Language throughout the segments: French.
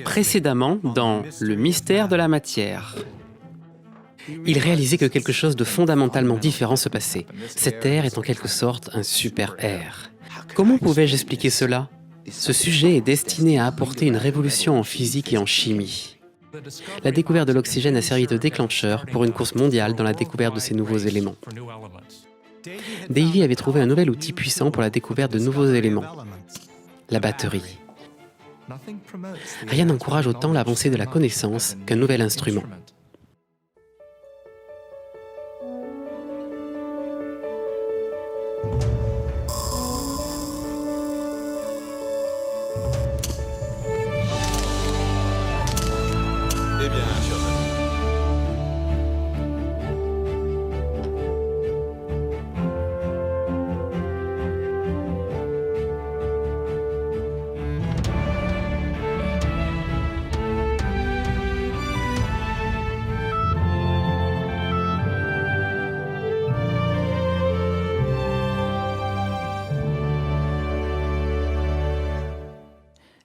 Précédemment, dans Le mystère de la matière. Il réalisait que quelque chose de fondamentalement différent se passait. Cet air est en quelque sorte un super air. Comment pouvais-je expliquer cela? Ce sujet est destiné à apporter une révolution en physique et en chimie. La découverte de l'oxygène a servi de déclencheur pour une course mondiale dans la découverte de ces nouveaux éléments. Davy avait trouvé un nouvel outil puissant pour la découverte de nouveaux éléments, la batterie. Rien n'encourage autant l'avancée de la connaissance qu'un nouvel instrument. Eh bien, chers amis,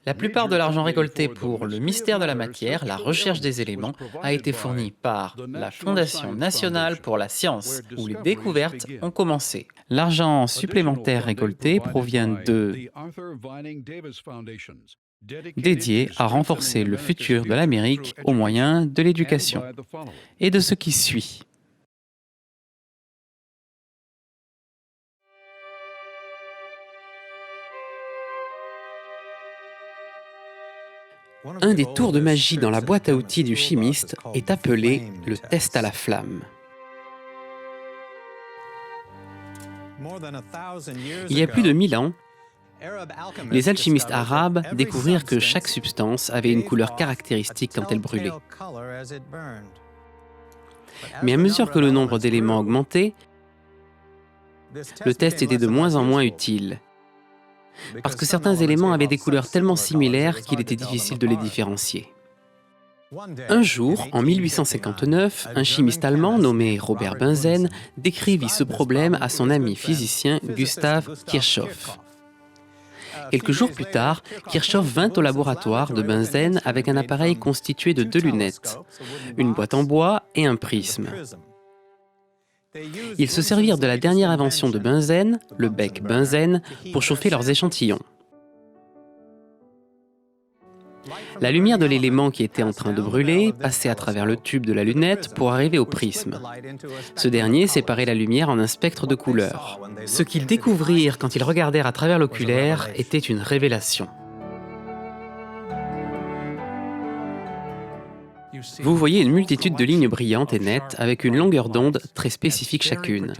La plupart de l'argent récolté pour le mystère de la matière, la recherche des éléments, a été fourni par la Fondation nationale pour la science, où les découvertes ont commencé. L'argent supplémentaire récolté provient dédié à renforcer le futur de l'Amérique au moyen de l'éducation et de ce qui suit. Un des tours de magie dans la boîte à outils du chimiste est appelé le test à la flamme. Il y a plus de 1000 ans, les alchimistes arabes découvrirent que chaque substance avait une couleur caractéristique quand elle brûlait. Mais à mesure que le nombre d'éléments augmentait, le test était de moins en moins utile, parce que certains éléments avaient des couleurs tellement similaires qu'il était difficile de les différencier. Un jour, en 1859, un chimiste allemand nommé Robert Bunsen décrivit ce problème à son ami physicien Gustav Kirchhoff. Quelques jours plus tard, Kirchhoff vint au laboratoire de Bunsen avec un appareil constitué de 2 lunettes, une boîte en bois et un prisme. Ils se servirent de la dernière invention de Bunsen, le bec Bunsen, pour chauffer leurs échantillons. La lumière de l'élément qui était en train de brûler passait à travers le tube de la lunette pour arriver au prisme. Ce dernier séparait la lumière en un spectre de couleurs. Ce qu'ils découvrirent quand ils regardèrent à travers l'oculaire était une révélation. Vous voyez une multitude de lignes brillantes et nettes avec une longueur d'onde très spécifique chacune.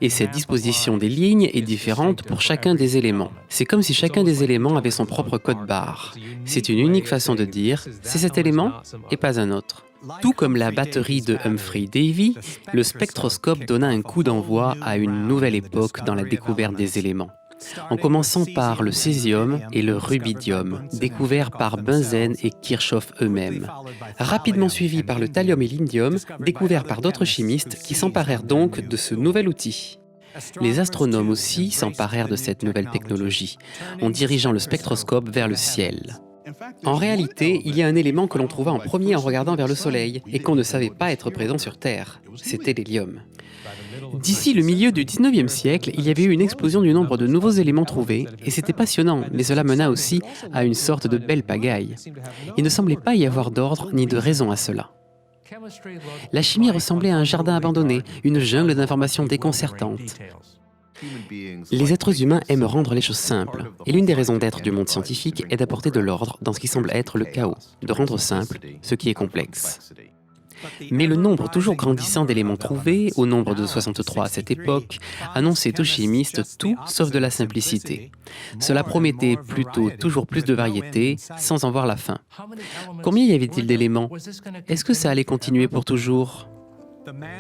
Et cette disposition des lignes est différente pour chacun des éléments. C'est comme si chacun des éléments avait son propre code barre. C'est une unique façon de dire « c'est cet élément et pas un autre ». Tout comme la batterie de Humphrey Davy, le spectroscope donna un coup d'envoi à une nouvelle époque dans la découverte des éléments, en commençant par le césium et le rubidium, découverts par Bunsen et Kirchhoff eux-mêmes, rapidement suivis par le thallium et l'indium, découverts par d'autres chimistes qui s'emparèrent donc de ce nouvel outil. Les astronomes aussi s'emparèrent de cette nouvelle technologie, en dirigeant le spectroscope vers le ciel. En réalité, il y a un élément que l'on trouva en premier en regardant vers le Soleil et qu'on ne savait pas être présent sur Terre, c'était l'hélium. D'ici le milieu du 19e siècle, il y avait eu une explosion du nombre de nouveaux éléments trouvés, et c'était passionnant, mais cela mena aussi à une sorte de belle pagaille. Il ne semblait pas y avoir d'ordre ni de raison à cela. La chimie ressemblait à un jardin abandonné, une jungle d'informations déconcertantes. Les êtres humains aiment rendre les choses simples, et l'une des raisons d'être du monde scientifique est d'apporter de l'ordre dans ce qui semble être le chaos, de rendre simple ce qui est complexe. Mais le nombre toujours grandissant d'éléments trouvés, au nombre de 63 à cette époque, annonçait aux chimistes tout sauf de la simplicité. Cela promettait plutôt toujours plus de variété, sans en voir la fin. Combien y avait-il d'éléments? Est-ce que ça allait continuer pour toujours?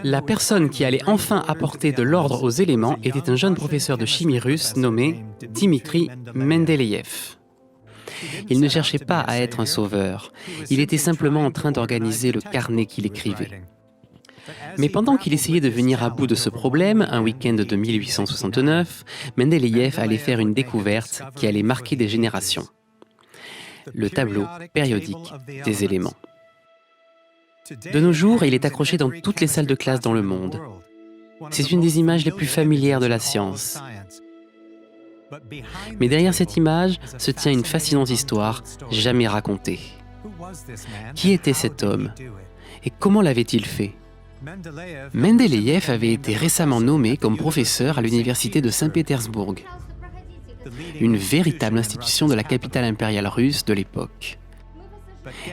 La personne qui allait enfin apporter de l'ordre aux éléments était un jeune professeur de chimie russe nommé Dmitri Mendeleïev. Il ne cherchait pas à être un sauveur, il était simplement en train d'organiser le carnet qu'il écrivait. Mais pendant qu'il essayait de venir à bout de ce problème, un week-end de 1869, Mendeleïev allait faire une découverte qui allait marquer des générations. le tableau périodique des éléments. De nos jours, il est accroché dans toutes les salles de classe dans le monde. C'est une des images les plus familières de la science. Mais derrière cette image se tient une fascinante histoire jamais racontée. Qui était cet homme et comment l'avait-il fait? Mendeleïev avait été récemment nommé comme professeur à l'université de Saint-Pétersbourg, une véritable institution de la capitale impériale russe de l'époque.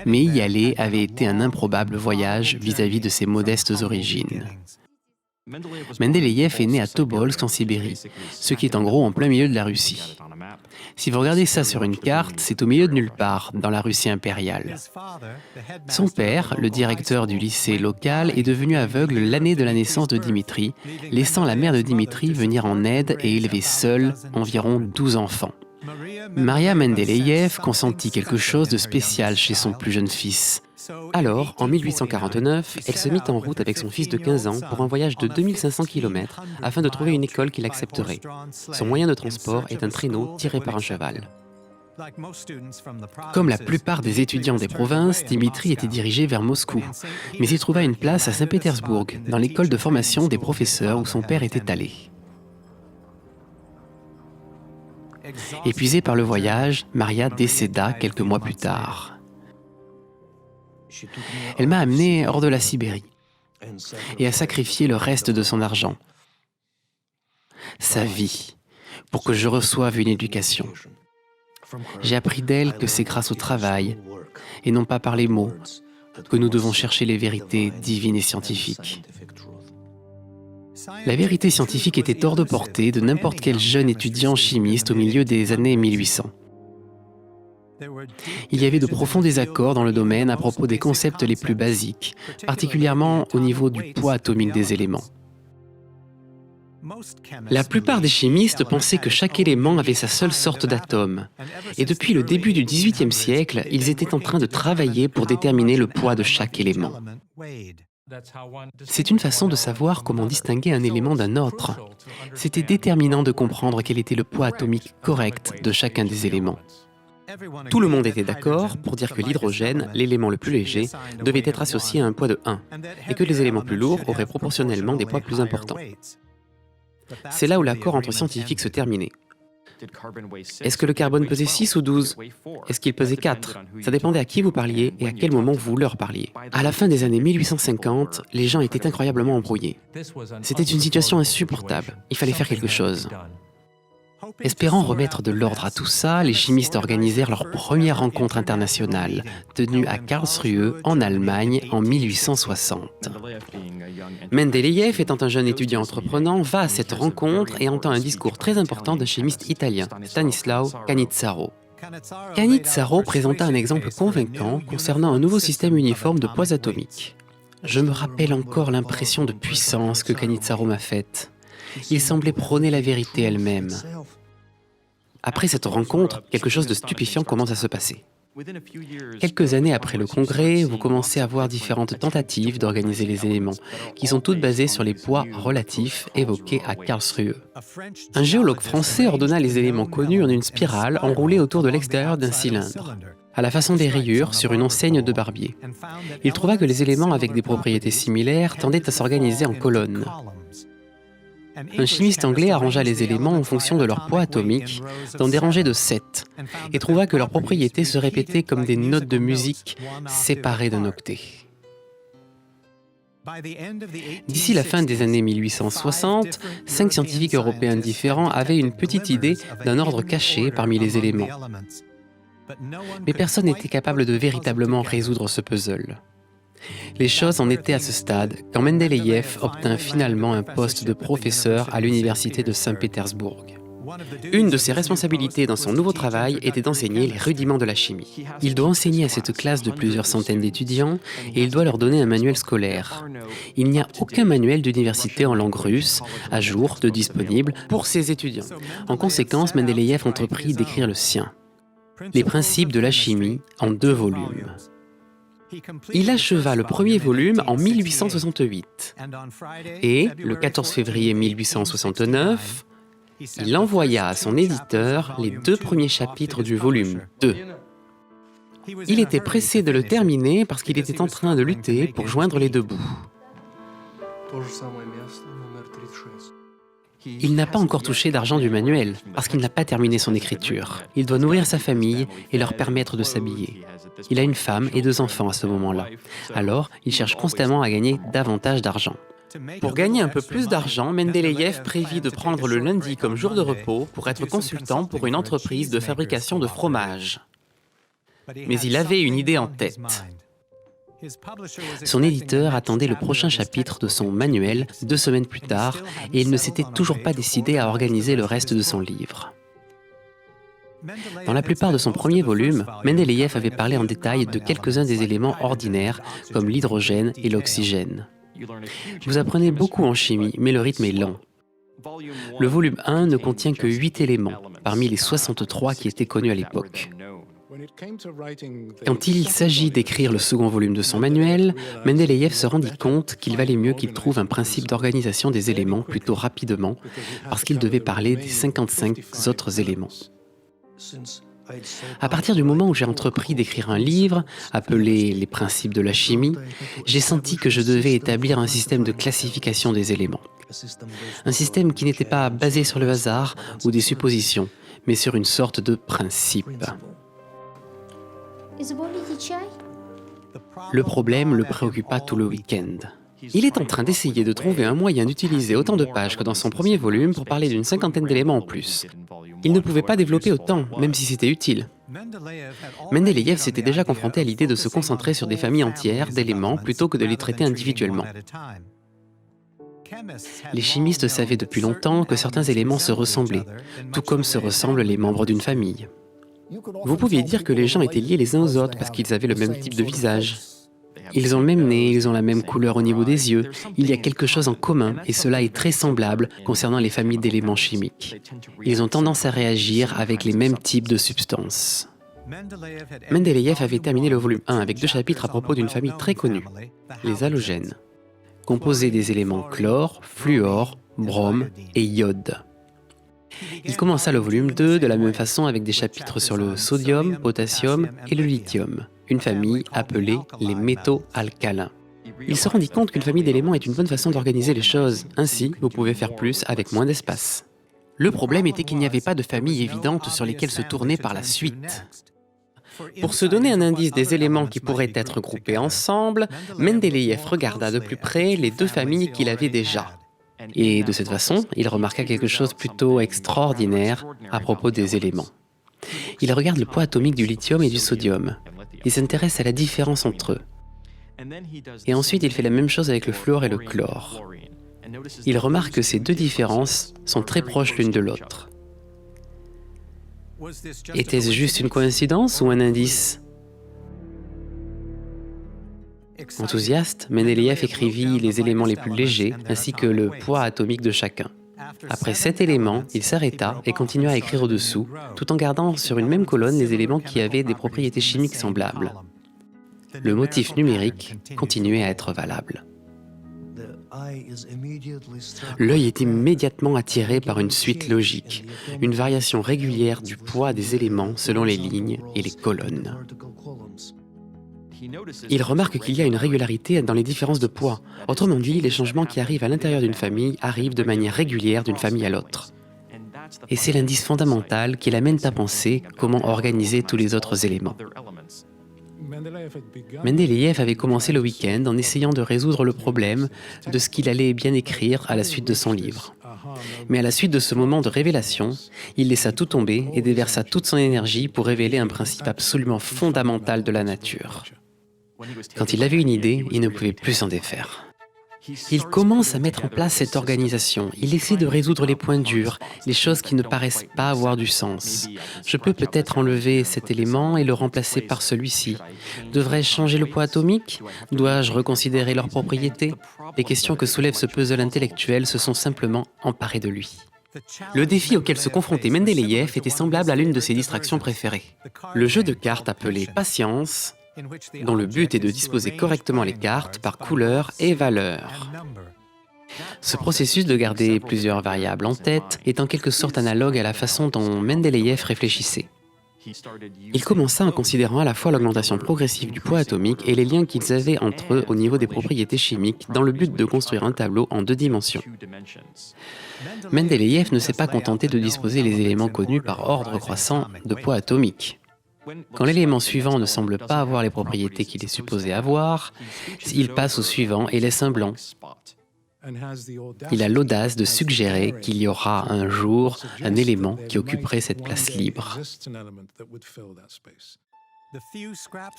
Mais y aller avait été un improbable voyage vis-à-vis de ses modestes origines. Mendeleïev est né à Tobolsk en Sibérie, ce qui est en gros en plein milieu de la Russie. Si vous regardez ça sur une carte, c'est au milieu de nulle part, dans la Russie impériale. Son père, le directeur du lycée local, est devenu aveugle l'année de la naissance de Dimitri, laissant la mère de Dimitri venir en aide et élever seule environ 12 enfants. Maria Mendeleïev consentit quelque chose de spécial chez son plus jeune fils. Alors, en 1849, elle se mit en route avec son fils de 15 ans pour un voyage de 2500 km afin de trouver une école qui l'accepterait. Son moyen de transport est un traîneau tiré par un cheval. Comme la plupart des étudiants des provinces, Dimitri était dirigé vers Moscou, mais il trouva une place à Saint-Pétersbourg, dans l'école de formation des professeurs où son père était allé. Épuisée par le voyage, Maria décéda quelques mois plus tard. Elle m'a amené hors de la Sibérie et a sacrifié le reste de son argent, sa vie, pour que je reçoive une éducation. J'ai appris d'elle que c'est grâce au travail, et non pas par les mots, que nous devons chercher les vérités divines et scientifiques. La vérité scientifique était hors de portée de n'importe quel jeune étudiant chimiste au milieu des années 1800. Il y avait de profonds désaccords dans le domaine à propos des concepts les plus basiques, particulièrement au niveau du poids atomique des éléments. La plupart des chimistes pensaient que chaque élément avait sa seule sorte d'atome, et depuis le début du XVIIIe siècle, ils étaient en train de travailler pour déterminer le poids de chaque élément. C'est une façon de savoir comment distinguer un élément d'un autre. C'était déterminant de comprendre quel était le poids atomique correct de chacun des éléments. Tout le monde était d'accord pour dire que l'hydrogène, l'élément le plus léger, devait être associé à un poids de 1, et que les éléments plus lourds auraient proportionnellement des poids plus importants. C'est là où l'accord entre scientifiques se terminait. Est-ce que le carbone pesait 6 ou 12? Est-ce qu'il pesait 4? Ça dépendait à qui vous parliez et à quel moment vous leur parliez. À la fin des années 1850, les gens étaient incroyablement embrouillés. C'était une situation insupportable. Il fallait faire quelque chose. Espérant remettre de l'ordre à tout ça, les chimistes organisèrent leur première rencontre internationale, tenue à Karlsruhe, en Allemagne, en 1860. Mendeleïev, étant un jeune étudiant entreprenant, va à cette rencontre et entend un discours très important d'un chimiste italien, Stanislao Cannizzaro. Cannizzaro présenta un exemple convaincant concernant un nouveau système uniforme de poids atomiques. Je me rappelle encore l'impression de puissance que Cannizzaro m'a faite. Il semblait prôner la vérité elle-même. Après cette rencontre, quelque chose de stupéfiant commence à se passer. Quelques années après le congrès, vous commencez à voir différentes tentatives d'organiser les éléments, qui sont toutes basées sur les poids relatifs évoqués à Karlsruhe. Un géologue français ordonna les éléments connus en une spirale enroulée autour de l'extérieur d'un cylindre, à la façon des rayures sur une enseigne de barbier. Il trouva que les éléments avec des propriétés similaires tendaient à s'organiser en colonnes. Un chimiste anglais arrangea les éléments en fonction de leur poids atomique dans des rangées de 7 et trouva que leurs propriétés se répétaient comme des notes de musique séparées d'un octet. D'ici la fin des années 1860, 5 scientifiques européens différents avaient une petite idée d'un ordre caché parmi les éléments. Mais personne n'était capable de véritablement résoudre ce puzzle. Les choses en étaient à ce stade quand Mendeleïev obtint finalement un poste de professeur à l'université de Saint-Pétersbourg. Une de ses responsabilités dans son nouveau travail était d'enseigner les rudiments de la chimie. Il doit enseigner à cette classe de plusieurs centaines d'étudiants et il doit leur donner un manuel scolaire. Il n'y a aucun manuel d'université en langue russe à jour de disponible pour ses étudiants. En conséquence, Mendeleïev entreprit d'écrire le sien. Les principes de la chimie en 2 volumes. Il acheva le premier volume en 1868 et, le 14 février 1869, il envoya à son éditeur les 2 premiers chapitres du volume 2. Il était pressé de le terminer parce qu'il était en train de lutter pour joindre les deux bouts. Il n'a pas encore touché d'argent du manuel parce qu'il n'a pas terminé son écriture. Il doit nourrir sa famille et leur permettre de s'habiller. Il a une femme et 2 enfants à ce moment-là. Alors, il cherche constamment à gagner davantage d'argent. Pour gagner un peu plus d'argent, Mendeleïev prévit de prendre le lundi comme jour de repos pour être consultant pour une entreprise de fabrication de fromage. Mais il avait une idée en tête. Son éditeur attendait le prochain chapitre de son manuel 2 semaines plus tard et il ne s'était toujours pas décidé à organiser le reste de son livre. Dans la plupart de son premier volume, Mendeleïev avait parlé en détail de quelques-uns des éléments ordinaires comme l'hydrogène et l'oxygène. Vous apprenez beaucoup en chimie, mais le rythme est lent. Le volume 1 ne contient que 8 éléments, parmi les 63 qui étaient connus à l'époque. Quand il s'agit d'écrire le second volume de son manuel, Mendeleïev se rendit compte qu'il valait mieux qu'il trouve un principe d'organisation des éléments plutôt rapidement, parce qu'il devait parler des 55 autres éléments. À partir du moment où j'ai entrepris d'écrire un livre, appelé « Les principes de la chimie », j'ai senti que je devais établir un système de classification des éléments. Un système qui n'était pas basé sur le hasard ou des suppositions, mais sur une sorte de principe. Le problème le préoccupa tout le week-end. Il est en train d'essayer de trouver un moyen d'utiliser autant de pages que dans son premier volume pour parler d'une 50aine d'éléments en plus. Il ne pouvait pas développer autant, même si c'était utile. Mendeleïev s'était déjà confronté à l'idée de se concentrer sur des familles entières d'éléments plutôt que de les traiter individuellement. Les chimistes savaient depuis longtemps que certains éléments se ressemblaient, tout comme se ressemblent les membres d'une famille. Vous pouviez dire que les gens étaient liés les uns aux autres parce qu'ils avaient le même type de visage. Ils ont le même nez, ils ont la même couleur au niveau des yeux, il y a quelque chose en commun et cela est très semblable concernant les familles d'éléments chimiques. Ils ont tendance à réagir avec les mêmes types de substances. Mendeleïev avait terminé le volume 1 avec 2 chapitres à propos d'une famille très connue, les halogènes, composés des éléments chlore, fluor, brome et iode. Il commença le volume 2 de la même façon avec des chapitres sur le sodium, potassium et le lithium, une famille appelée les métaux alcalins. Il se rendit compte qu'une famille d'éléments est une bonne façon d'organiser les choses, ainsi vous pouvez faire plus avec moins d'espace. Le problème était qu'il n'y avait pas de famille évidente sur lesquelles se tourner par la suite. Pour se donner un indice des éléments qui pourraient être groupés ensemble, Mendeleïev regarda de plus près les 2 familles qu'il avait déjà. Et de cette façon, il remarqua quelque chose plutôt extraordinaire à propos des éléments. Il regarde le poids atomique du lithium et du sodium. Il s'intéresse à la différence entre eux. Et ensuite, il fait la même chose avec le fluor et le chlore. Il remarque que ces 2 différences sont très proches l'une de l'autre. Était-ce juste une coïncidence ou un indice ? Enthousiaste, Mendeleïev écrivit les éléments les plus légers ainsi que le poids atomique de chacun. Après 7 éléments, il s'arrêta et continua à écrire au-dessous, tout en gardant sur une même colonne les éléments qui avaient des propriétés chimiques semblables. Le motif numérique continuait à être valable. L'œil est immédiatement attiré par une suite logique, une variation régulière du poids des éléments selon les lignes et les colonnes. Il remarque qu'il y a une régularité dans les différences de poids. Autrement dit, les changements qui arrivent à l'intérieur d'une famille arrivent de manière régulière d'une famille à l'autre. Et c'est l'indice fondamental qui l'amène à penser comment organiser tous les autres éléments. Mendeleïev avait commencé le week-end en essayant de résoudre le problème de ce qu'il allait bien écrire à la suite de son livre. Mais à la suite de ce moment de révélation, il laissa tout tomber et déversa toute son énergie pour révéler un principe absolument fondamental de la nature. Quand il avait une idée, il ne pouvait plus s'en défaire. Il commence à mettre en place cette organisation. Il essaie de résoudre les points durs, les choses qui ne paraissent pas avoir du sens. Je peux peut-être enlever cet élément et le remplacer par celui-ci. Devrais-je changer le poids atomique ? Dois-je reconsidérer leurs propriétés ? Les questions que soulève ce puzzle intellectuel se sont simplement emparées de lui. Le défi auquel se confrontait Mendeleïev était semblable à l'une de ses distractions préférées. Le jeu de cartes appelé Patience, dont le but est de disposer correctement les cartes par couleur et valeur. Ce processus de garder plusieurs variables en tête est en quelque sorte analogue à la façon dont Mendeleïev réfléchissait. Il commença en considérant à la fois l'augmentation progressive du poids atomique et les liens qu'ils avaient entre eux au niveau des propriétés chimiques dans le but de construire un tableau en 2 dimensions. Mendeleïev ne s'est pas contenté de disposer les éléments connus par ordre croissant de poids atomique. Quand l'élément suivant ne semble pas avoir les propriétés qu'il est supposé avoir, il passe au suivant et laisse un blanc. Il a l'audace de suggérer qu'il y aura un jour un élément qui occuperait cette place libre.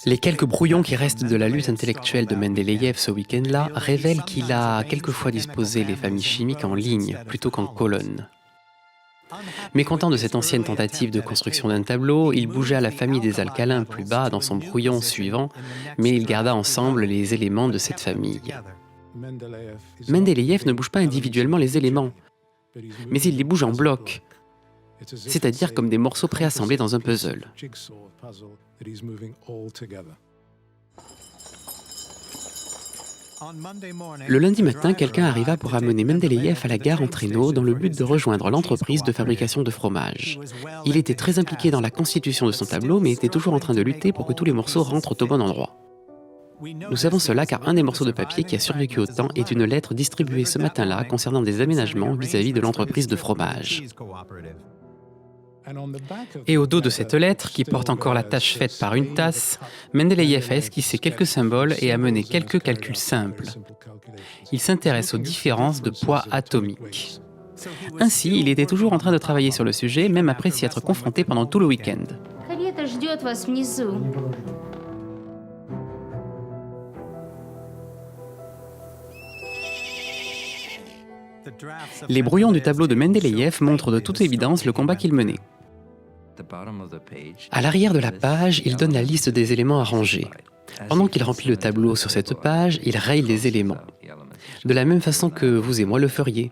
Les quelques brouillons qui restent de la lutte intellectuelle de Mendeleïev ce week-end-là révèlent qu'il a quelquefois disposé les familles chimiques en ligne plutôt qu'en colonne. Mécontent de cette ancienne tentative de construction d'un tableau, il bougea la famille des alcalins plus bas dans son brouillon suivant, mais il garda ensemble les éléments de cette famille. Mendeleïev ne bouge pas individuellement les éléments, mais il les bouge en blocs, c'est-à-dire comme des morceaux préassemblés dans un puzzle. Le lundi matin, quelqu'un arriva pour amener Mendeleïev à la gare en traîneau dans le but de rejoindre l'entreprise de fabrication de fromage. Il était très impliqué dans la constitution de son tableau, mais était toujours en train de lutter pour que tous les morceaux rentrent au bon endroit. Nous savons cela car un des morceaux de papier qui a survécu au temps est une lettre distribuée ce matin-là concernant des aménagements vis-à-vis de l'entreprise de fromage. Et au dos de cette lettre, qui porte encore la tâche faite par une tasse, Mendeleïev a esquissé quelques symboles et a mené quelques calculs simples. Il s'intéresse aux différences de poids atomiques. Ainsi, il était toujours en train de travailler sur le sujet, même après s'y être confronté pendant tout le week-end. Les brouillons du tableau de Mendeleïev montrent de toute évidence le combat qu'il menait. À l'arrière de la page, il donne la liste des éléments à ranger. Pendant qu'il remplit le tableau sur cette page, il raye les éléments. De la même façon que vous et moi le feriez.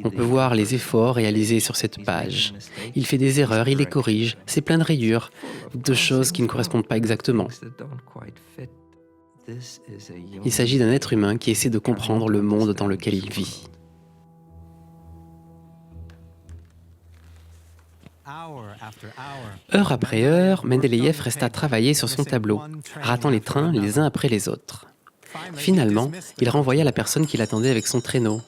On peut voir les efforts réalisés sur cette page. Il fait des erreurs, il les corrige, c'est plein de rayures, de choses qui ne correspondent pas exactement. Il s'agit d'un être humain qui essaie de comprendre le monde dans lequel il vit. Heure après heure, Mendeleïev resta travailler sur son tableau, ratant les trains les uns après les autres. Finalement, il renvoya la personne qui l'attendait avec son traîneau.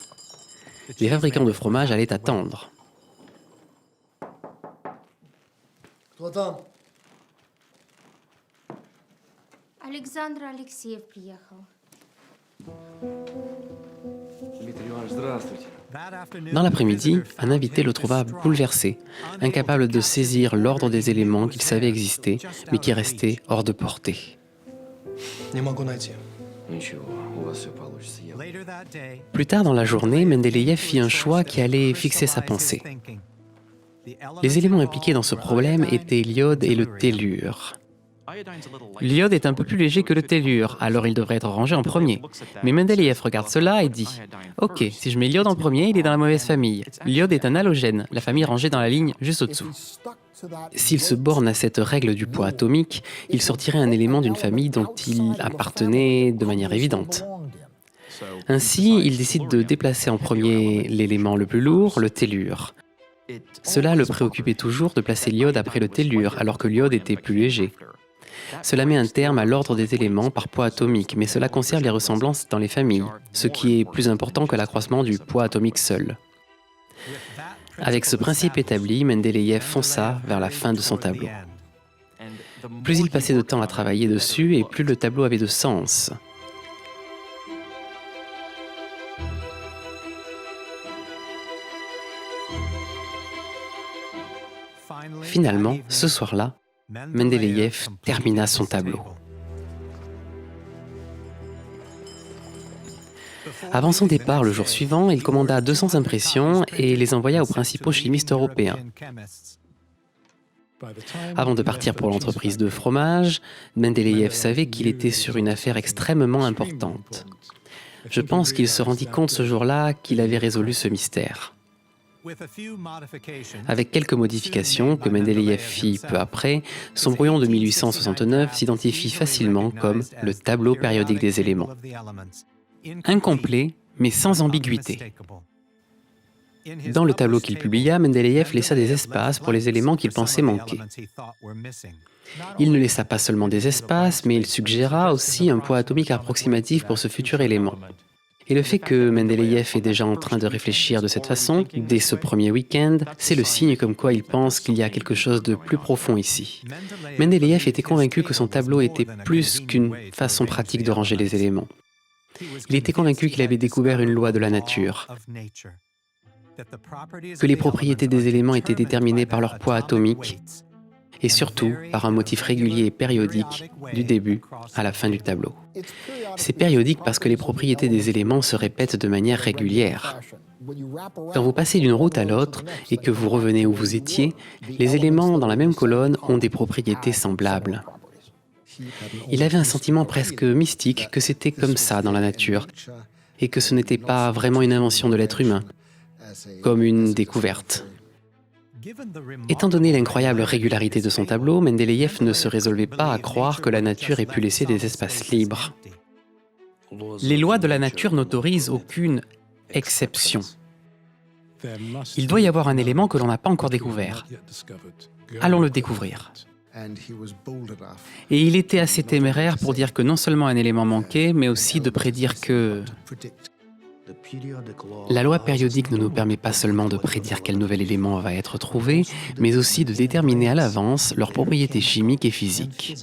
Les fabricants de fromage allaient attendre. Alexandre Alexeev приехал. Dans l'après-midi, un invité le trouva bouleversé, incapable de saisir l'ordre des éléments qu'il savait exister, mais qui restaient hors de portée. Plus tard dans la journée, Mendeleïev fit un choix qui allait fixer sa pensée. Les éléments impliqués dans ce problème étaient l'iode et le tellure. L'iode est un peu plus léger que le tellure, alors il devrait être rangé en premier. Mais Mendeleïev regarde cela et dit « Ok, si je mets l'iode en premier, il est dans la mauvaise famille. L'iode est un halogène, la famille rangée dans la ligne juste au-dessous. » S'il se borne à cette règle du poids atomique, il sortirait un élément d'une famille dont il appartenait de manière évidente. Ainsi, il décide de déplacer en premier l'élément le plus lourd, le tellure. Cela le préoccupait toujours de placer l'iode après le tellure, alors que l'iode était plus léger. Cela met un terme à l'ordre des éléments par poids atomique, mais cela conserve les ressemblances dans les familles, ce qui est plus important que l'accroissement du poids atomique seul. Avec ce principe établi, Mendeleïev fonça vers la fin de son tableau. Plus il passait de temps à travailler dessus, et plus le tableau avait de sens. Finalement, ce soir-là, Mendeleïev termina son tableau. Avant son départ le jour suivant, il commanda 200 impressions et les envoya aux principaux chimistes européens. Avant de partir pour l'entreprise de fromage, Mendeleïev savait qu'il était sur une affaire extrêmement importante. Je pense qu'il se rendit compte ce jour-là qu'il avait résolu ce mystère. Avec quelques modifications que Mendeleïev fit peu après, son brouillon de 1869 s'identifie facilement comme le tableau périodique des éléments. Incomplet, mais sans ambiguïté. Dans le tableau qu'il publia, Mendeleïev laissa des espaces pour les éléments qu'il pensait manquer. Il ne laissa pas seulement des espaces, mais il suggéra aussi un poids atomique approximatif pour ce futur élément. Et le fait que Mendeleïev est déjà en train de réfléchir de cette façon, dès ce premier week-end, c'est le signe comme quoi il pense qu'il y a quelque chose de plus profond ici. Mendeleïev était convaincu que son tableau était plus qu'une façon pratique de ranger les éléments. Il était convaincu qu'il avait découvert une loi de la nature, que les propriétés des éléments étaient déterminées par leur poids atomique, et surtout par un motif régulier et périodique du début à la fin du tableau. C'est périodique parce que les propriétés des éléments se répètent de manière régulière. Quand vous passez d'une route à l'autre et que vous revenez où vous étiez, les éléments dans la même colonne ont des propriétés semblables. Il avait un sentiment presque mystique que c'était comme ça dans la nature et que ce n'était pas vraiment une invention de l'être humain, comme une découverte. Étant donné l'incroyable régularité de son tableau, Mendeleïev ne se résolvait pas à croire que la nature ait pu laisser des espaces libres. Les lois de la nature n'autorisent aucune exception. Il doit y avoir un élément que l'on n'a pas encore découvert. Allons le découvrir. Et il était assez téméraire pour dire que non seulement un élément manquait, mais aussi de prédire que... La loi périodique ne nous permet pas seulement de prédire quel nouvel élément va être trouvé, mais aussi de déterminer à l'avance leurs propriétés chimiques et physiques.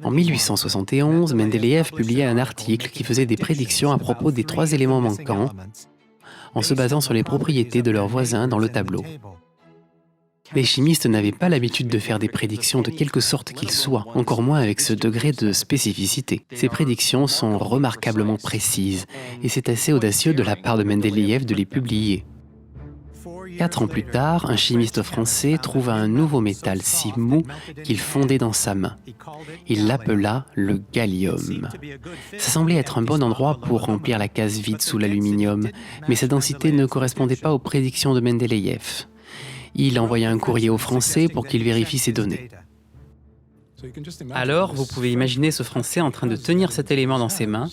En 1871, Mendeleïev publia un article qui faisait des prédictions à propos des 3 éléments manquants, en se basant sur les propriétés de leurs voisins dans le tableau. Les chimistes n'avaient pas l'habitude de faire des prédictions de quelque sorte qu'ils soient, encore moins avec ce degré de spécificité. Ces prédictions sont remarquablement précises, et c'est assez audacieux de la part de Mendeleïev de les publier. 4 ans plus tard, un chimiste français trouva un nouveau métal si mou qu'il fondait dans sa main. Il l'appela le gallium. Ça semblait être un bon endroit pour remplir la case vide sous l'aluminium, mais sa densité ne correspondait pas aux prédictions de Mendeleïev. Il envoya un courrier au Français pour qu'il vérifie ces données. Alors, vous pouvez imaginer ce Français en train de tenir cet élément dans ses mains,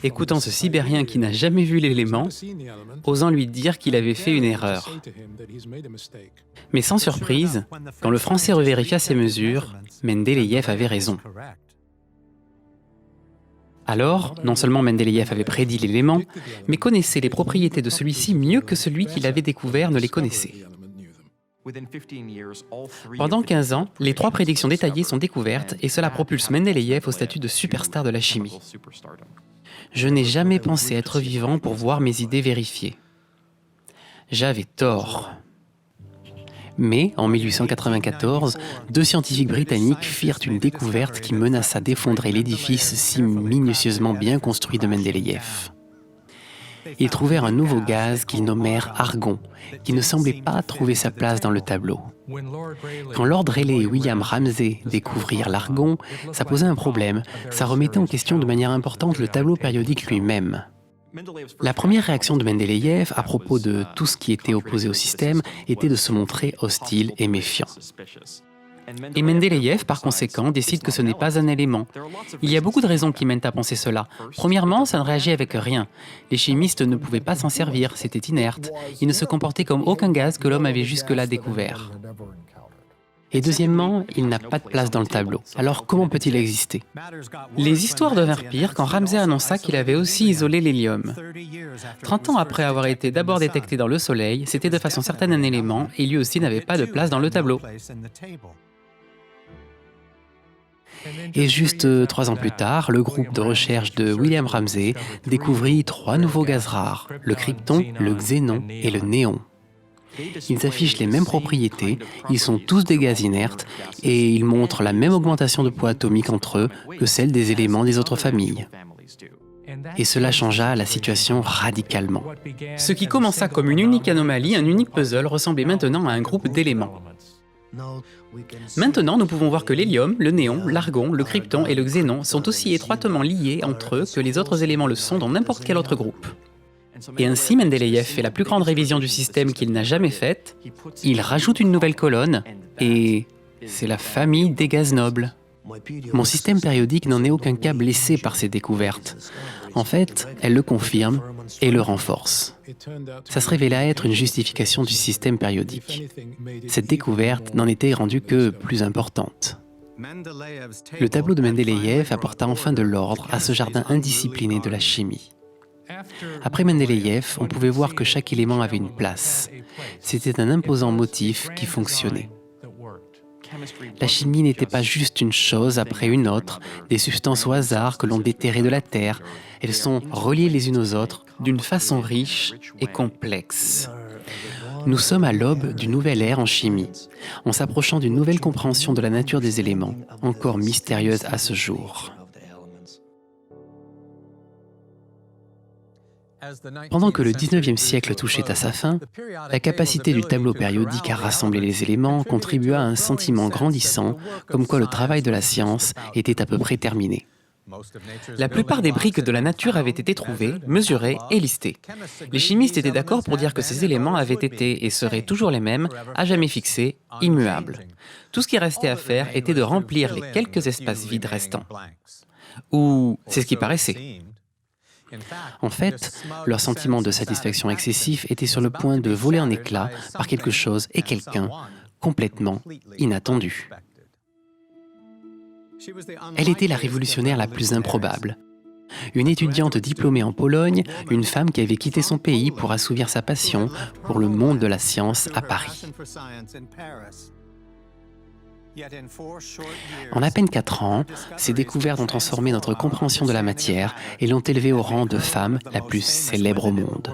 écoutant ce Sibérien qui n'a jamais vu l'élément, osant lui dire qu'il avait fait une erreur. Mais sans surprise, quand le Français revérifia ses mesures, Mendeleïev avait raison. Alors, non seulement Mendeleïev avait prédit l'élément, mais connaissait les propriétés de celui-ci mieux que celui qui l'avait découvert ne les connaissait. Pendant 15 ans, les 3 prédictions détaillées sont découvertes et cela propulse Mendeleïev au statut de superstar de la chimie. Je n'ai jamais pensé être vivant pour voir mes idées vérifiées. J'avais tort. Mais, en 1894, 2 scientifiques britanniques firent une découverte qui menaça d'effondrer l'édifice si minutieusement bien construit de Mendeleïev. Ils trouvèrent un nouveau gaz qu'ils nommèrent argon, qui ne semblait pas trouver sa place dans le tableau. Quand Lord Rayleigh et William Ramsay découvrirent l'argon, ça posait un problème, ça remettait en question de manière importante le tableau périodique lui-même. La première réaction de Mendeleïev à propos de tout ce qui était opposé au système était de se montrer hostile et méfiant. Et Mendeleïev, par conséquent, décide que ce n'est pas un élément. Il y a beaucoup de raisons qui mènent à penser cela. Premièrement, ça ne réagit avec rien. Les chimistes ne pouvaient pas s'en servir, c'était inerte. Il ne se comportait comme aucun gaz que l'homme avait jusque-là découvert. Et deuxièmement, il n'a pas de place dans le tableau. Alors comment peut-il exister? Les histoires devinrent pires quand Ramsay annonça qu'il avait aussi isolé l'hélium. 30 ans après avoir été d'abord détecté dans le Soleil, c'était de façon certaine un élément et lui aussi n'avait pas de place dans le tableau. Et juste 3 ans plus tard, le groupe de recherche de William Ramsay découvrit 3 nouveaux gaz rares, le krypton, le xénon et le néon. Ils affichent les mêmes propriétés, ils sont tous des gaz inertes et ils montrent la même augmentation de poids atomique entre eux que celle des éléments des autres familles. Et cela changea la situation radicalement. Ce qui commença comme une unique anomalie, un unique puzzle, ressemblait maintenant à un groupe d'éléments. Maintenant, nous pouvons voir que l'hélium, le néon, l'argon, le krypton et le xénon sont aussi étroitement liés entre eux que les autres éléments le sont dans n'importe quel autre groupe. Et ainsi, Mendeleïev fait la plus grande révision du système qu'il n'a jamais faite. Il rajoute une nouvelle colonne, et c'est la famille des gaz nobles. Mon système périodique n'en est aucun cas blessé par ces découvertes. En fait, elles le confirment, et le renforce. Ça se révéla être une justification du système périodique. Cette découverte n'en était rendue que plus importante. Le tableau de Mendeleïev apporta enfin de l'ordre à ce jardin indiscipliné de la chimie. Après Mendeleïev, on pouvait voir que chaque élément avait une place. C'était un imposant motif qui fonctionnait. La chimie n'était pas juste une chose après une autre, des substances au hasard que l'on déterrait de la terre. Elles sont reliées les unes aux autres d'une façon riche et complexe. Nous sommes à l'aube d'une nouvelle ère en chimie, en s'approchant d'une nouvelle compréhension de la nature des éléments, encore mystérieuse à ce jour. Pendant que le 19e siècle touchait à sa fin, la capacité du tableau périodique à rassembler les éléments contribua à un sentiment grandissant comme quoi le travail de la science était à peu près terminé. La plupart des briques de la nature avaient été trouvées, mesurées et listées. Les chimistes étaient d'accord pour dire que ces éléments avaient été et seraient toujours les mêmes, à jamais fixés, immuables. Tout ce qui restait à faire était de remplir les quelques espaces vides restants. Ou c'est ce qui paraissait. En fait, leur sentiment de satisfaction excessif était sur le point de voler en éclats par quelque chose et quelqu'un complètement inattendu. Elle était la révolutionnaire la plus improbable. Une étudiante diplômée en Pologne, une femme qui avait quitté son pays pour assouvir sa passion pour le monde de la science à Paris. En à peine 4 ans, ces découvertes ont transformé notre compréhension de la matière et l'ont élevée au rang de femme la plus célèbre au monde.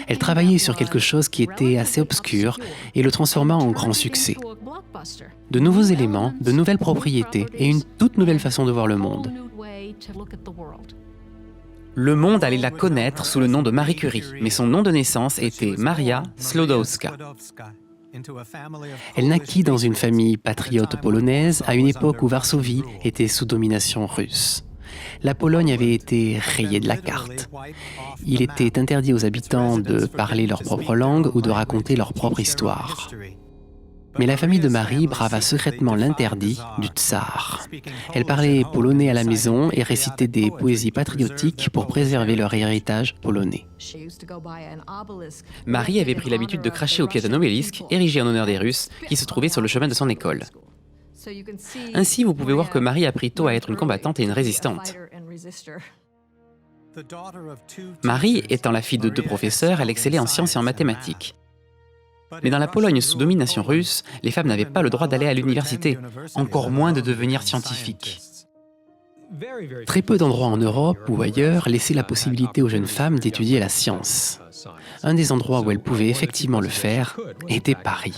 Elle travaillait sur quelque chose qui était assez obscur et le transforma en grand succès. De nouveaux éléments, de nouvelles propriétés et une toute nouvelle façon de voir le monde. Le monde allait la connaître sous le nom de Marie Curie, mais son nom de naissance était Maria Sklodowska. Elle naquit dans une famille patriote polonaise à une époque où Varsovie était sous domination russe. La Pologne avait été rayée de la carte. Il était interdit aux habitants de parler leur propre langue ou de raconter leur propre histoire. Mais la famille de Marie brava secrètement l'interdit du tsar. Elle parlait polonais à la maison et récitait des poésies patriotiques pour préserver leur héritage polonais. Marie avait pris l'habitude de cracher au pied d'un obélisque érigé en honneur des Russes qui se trouvait sur le chemin de son école. Ainsi, vous pouvez voir que Marie a pris tôt à être une combattante et une résistante. Marie, étant la fille de 2 professeurs, elle excellait en sciences et en mathématiques. Mais dans la Pologne sous domination russe, les femmes n'avaient pas le droit d'aller à l'université, encore moins de devenir scientifiques. Très peu d'endroits en Europe ou ailleurs laissaient la possibilité aux jeunes femmes d'étudier la science. Un des endroits où elles pouvaient effectivement le faire était Paris.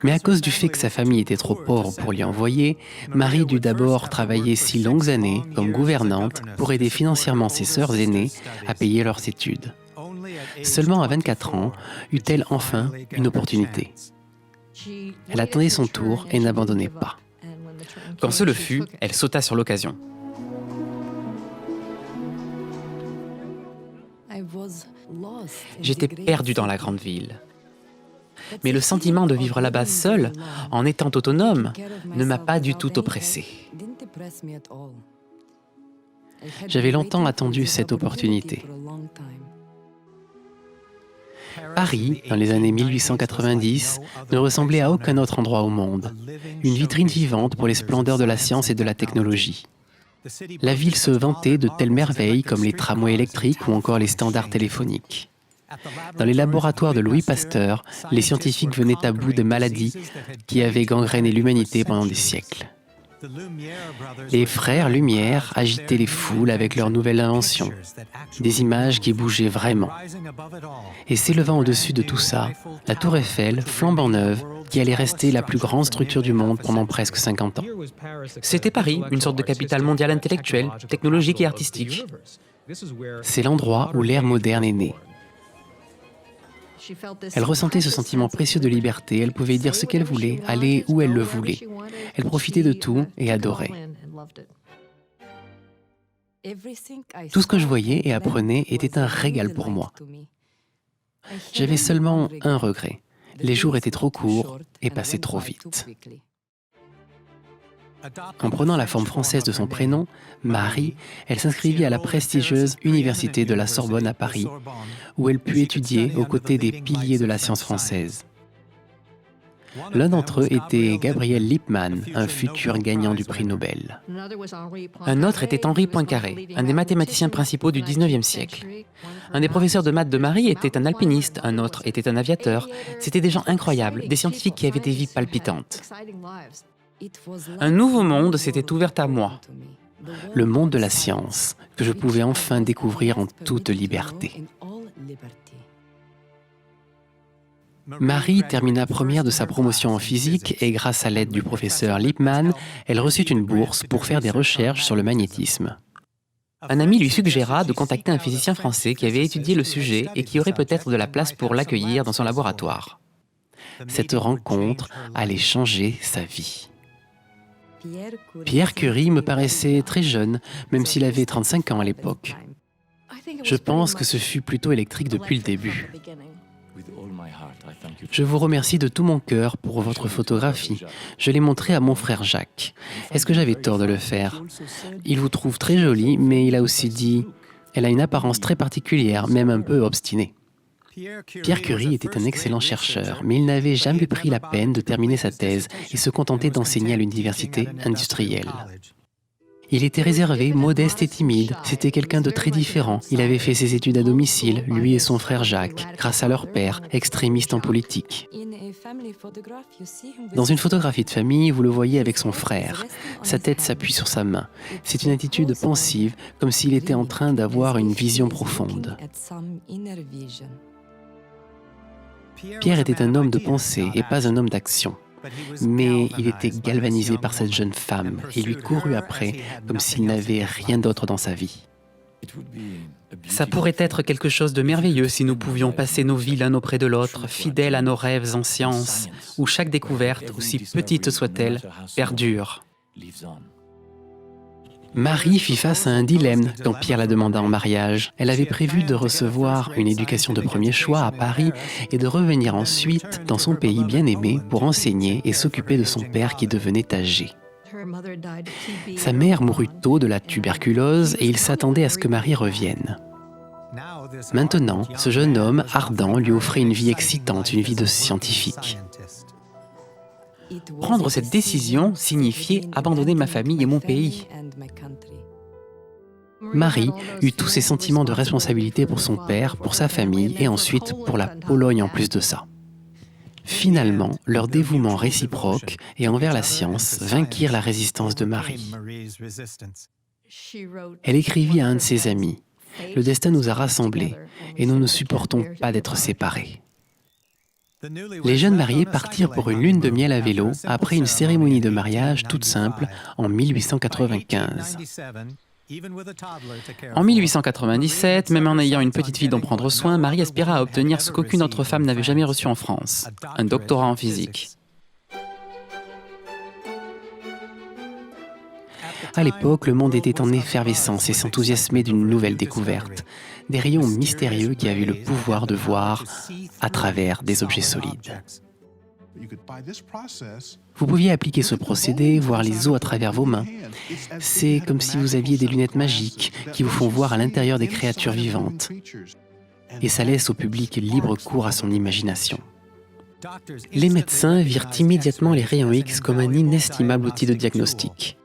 Mais à cause du fait que sa famille était trop pauvre pour l'y envoyer, Marie dut d'abord travailler 6 longues années comme gouvernante pour aider financièrement ses sœurs aînées à payer leurs études. Seulement à 24 ans, eut-elle enfin une opportunité. Elle attendait son tour et n'abandonnait pas. Quand ce le fut, elle sauta sur l'occasion. J'étais perdue dans la grande ville. Mais le sentiment de vivre là-bas seule, en étant autonome, ne m'a pas du tout oppressée. J'avais longtemps attendu cette opportunité. Paris, dans les années 1890, ne ressemblait à aucun autre endroit au monde. Une vitrine vivante pour les splendeurs de la science et de la technologie. La ville se vantait de telles merveilles comme les tramways électriques ou encore les standards téléphoniques. Dans les laboratoires de Louis Pasteur, les scientifiques venaient à bout de maladies qui avaient gangréné l'humanité pendant des siècles. Les frères Lumière agitaient les foules avec leurs nouvelles inventions, des images qui bougeaient vraiment. Et s'élevant au-dessus de tout ça, la Tour Eiffel, flambant neuve, qui allait rester la plus grande structure du monde pendant presque 50 ans. C'était Paris, une sorte de capitale mondiale intellectuelle, technologique et artistique. C'est l'endroit où l'ère moderne est née. Elle ressentait ce sentiment précieux de liberté, elle pouvait dire ce qu'elle voulait, aller où elle le voulait. Elle profitait de tout et adorait. Tout ce que je voyais et apprenais était un régal pour moi. J'avais seulement un regret. Les jours étaient trop courts et passaient trop vite. En prenant la forme française de son prénom, Marie, elle s'inscrivit à la prestigieuse Université de la Sorbonne à Paris, où elle put étudier aux côtés des piliers de la science française. L'un d'entre eux était Gabriel Lippmann, un futur gagnant du prix Nobel. Un autre était Henri Poincaré, un des mathématiciens principaux du XIXe siècle. Un des professeurs de maths de Marie était un alpiniste, un autre était un aviateur. C'étaient des gens incroyables, des scientifiques qui avaient des vies palpitantes. Un nouveau monde s'était ouvert à moi. Le monde de la science, que je pouvais enfin découvrir en toute liberté. Marie termina première de sa promotion en physique et grâce à l'aide du professeur Lippmann, elle reçut une bourse pour faire des recherches sur le magnétisme. Un ami lui suggéra de contacter un physicien français qui avait étudié le sujet et qui aurait peut-être de la place pour l'accueillir dans son laboratoire. Cette rencontre allait changer sa vie. Pierre Curie me paraissait très jeune, même s'il avait 35 ans à l'époque. Je pense que ce fut plutôt électrique depuis le début. Je vous remercie de tout mon cœur pour votre photographie. Je l'ai montrée à mon frère Jacques. Est-ce que j'avais tort de le faire? Il vous trouve très jolie, mais il a aussi dit « Elle a une apparence très particulière, même un peu obstinée ». Pierre Curie était un excellent chercheur, mais il n'avait jamais pris la peine de terminer sa thèse et se contentait d'enseigner à l'université industrielle. Il était réservé, modeste et timide. C'était quelqu'un de très différent. Il avait fait ses études à domicile, lui et son frère Jacques, grâce à leur père, extrémiste en politique. Dans une photographie de famille, vous le voyez avec son frère. Sa tête s'appuie sur sa main. C'est une attitude pensive, comme s'il était en train d'avoir une vision profonde. Pierre était un homme de pensée et pas un homme d'action. Mais il était galvanisé par cette jeune femme et lui courut après comme s'il n'avait rien d'autre dans sa vie. Ça pourrait être quelque chose de merveilleux si nous pouvions passer nos vies l'un auprès de l'autre, fidèles à nos rêves en science, où chaque découverte, aussi petite soit-elle, perdure. Marie fit face à un dilemme quand Pierre la demanda en mariage. Elle avait prévu de recevoir une éducation de premier choix à Paris et de revenir ensuite dans son pays bien-aimé pour enseigner et s'occuper de son père qui devenait âgé. Sa mère mourut tôt de la tuberculose et il s'attendait à ce que Marie revienne. Maintenant, ce jeune homme ardent lui offrait une vie excitante, une vie de scientifique. Prendre cette décision signifiait abandonner ma famille et mon pays. Marie eut tous ses sentiments de responsabilité pour son père, pour sa famille et ensuite pour la Pologne en plus de ça. Finalement, leur dévouement réciproque et envers la science vainquirent la résistance de Marie. Elle écrivit à un de ses amis « Le destin nous a rassemblés et nous ne supportons pas d'être séparés ». Les jeunes mariés partirent pour une lune de miel à vélo après une cérémonie de mariage toute simple en 1895. En 1897, même en ayant une petite fille dont prendre soin, Marie aspira à obtenir ce qu'aucune autre femme n'avait jamais reçu en France, un doctorat en physique. À l'époque, le monde était en effervescence et s'enthousiasmait d'une nouvelle découverte, des rayons mystérieux qui avaient le pouvoir de voir à travers des objets solides. Vous pouviez appliquer ce procédé, voir les os à travers vos mains. C'est comme si vous aviez des lunettes magiques qui vous font voir à l'intérieur des créatures vivantes. Et ça laisse au public libre cours à son imagination. Les médecins virent immédiatement les rayons X comme un inestimable outil de diagnostic.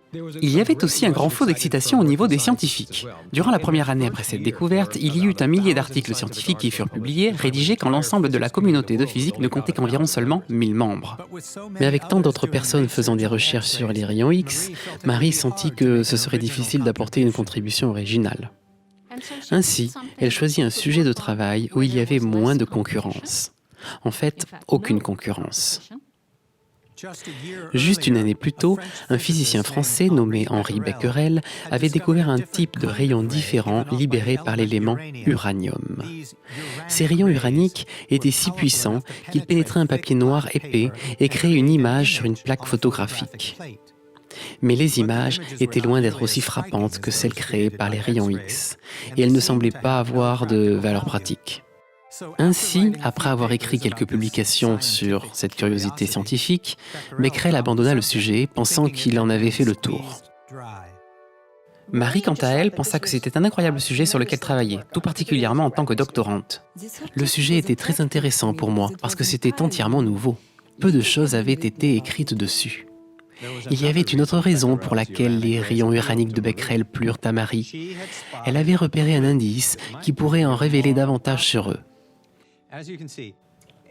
Il y avait aussi un grand flot d'excitation au niveau des scientifiques. Durant la première année après cette découverte, il y eut un millier d'articles scientifiques qui furent publiés, rédigés quand l'ensemble de la communauté de physique ne comptait qu'environ seulement 1000 membres. Mais avec tant d'autres personnes faisant des recherches sur les rayons X, Marie sentit que ce serait difficile d'apporter une contribution originale. Ainsi, elle choisit un sujet de travail où il y avait moins de concurrence. En fait, aucune concurrence. Juste une année plus tôt, un physicien français nommé Henri Becquerel avait découvert un type de rayon différent libéré par l'élément uranium. Ces rayons uraniques étaient si puissants qu'ils pénétraient un papier noir épais et créaient une image sur une plaque photographique. Mais les images étaient loin d'être aussi frappantes que celles créées par les rayons X, et elles ne semblaient pas avoir de valeur pratique. Ainsi, après avoir écrit quelques publications sur cette curiosité scientifique, Becquerel abandonna le sujet, pensant qu'il en avait fait le tour. Marie, quant à elle, pensa que c'était un incroyable sujet sur lequel travailler, tout particulièrement en tant que doctorante. Le sujet était très intéressant pour moi, parce que c'était entièrement nouveau. Peu de choses avaient été écrites dessus. Il y avait une autre raison pour laquelle les rayons uraniques de Becquerel plurent à Marie. Elle avait repéré un indice qui pourrait en révéler davantage sur eux.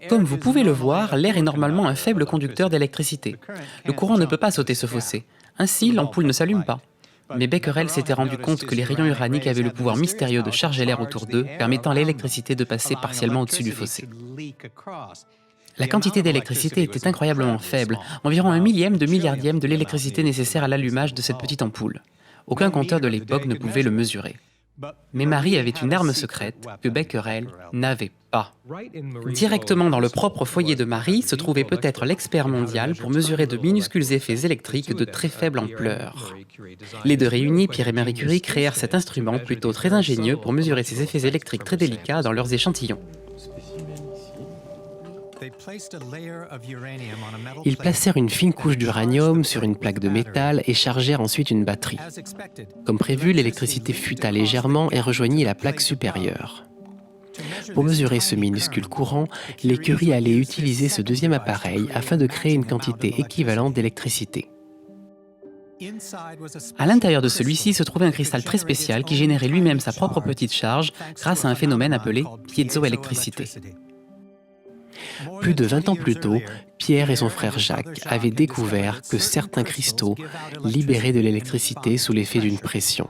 Comme vous pouvez le voir, l'air est normalement un faible conducteur d'électricité. Le courant ne peut pas sauter ce fossé. Ainsi, l'ampoule ne s'allume pas. Mais Becquerel s'était rendu compte que les rayons uraniques avaient le pouvoir mystérieux de charger l'air autour d'eux, permettant à l'électricité de passer partiellement au-dessus du fossé. La quantité d'électricité était incroyablement faible, environ 1/1000 de milliardième de l'électricité nécessaire à l'allumage de cette petite ampoule. Aucun compteur de l'époque ne pouvait le mesurer. Mais Marie avait une arme secrète que Becquerel n'avait pas. Directement dans le propre foyer de Marie se trouvait peut-être l'expert mondial pour mesurer de minuscules effets électriques de très faible ampleur. Les deux réunis, Pierre et Marie Curie, créèrent cet instrument plutôt très ingénieux pour mesurer ces effets électriques très délicats dans leurs échantillons. Ils placèrent une fine couche d'uranium sur une plaque de métal et chargèrent ensuite une batterie. Comme prévu, l'électricité fuita légèrement et rejoignit la plaque supérieure. Pour mesurer ce minuscule courant, les Curie allaient utiliser ce deuxième appareil afin de créer une quantité équivalente d'électricité. À l'intérieur de celui-ci se trouvait un cristal très spécial qui générait lui-même sa propre petite charge grâce à un phénomène appelé piézoélectricité. Plus de 20 ans plus tôt, Pierre et son frère Jacques avaient découvert que certains cristaux libéraient de l'électricité sous l'effet d'une pression.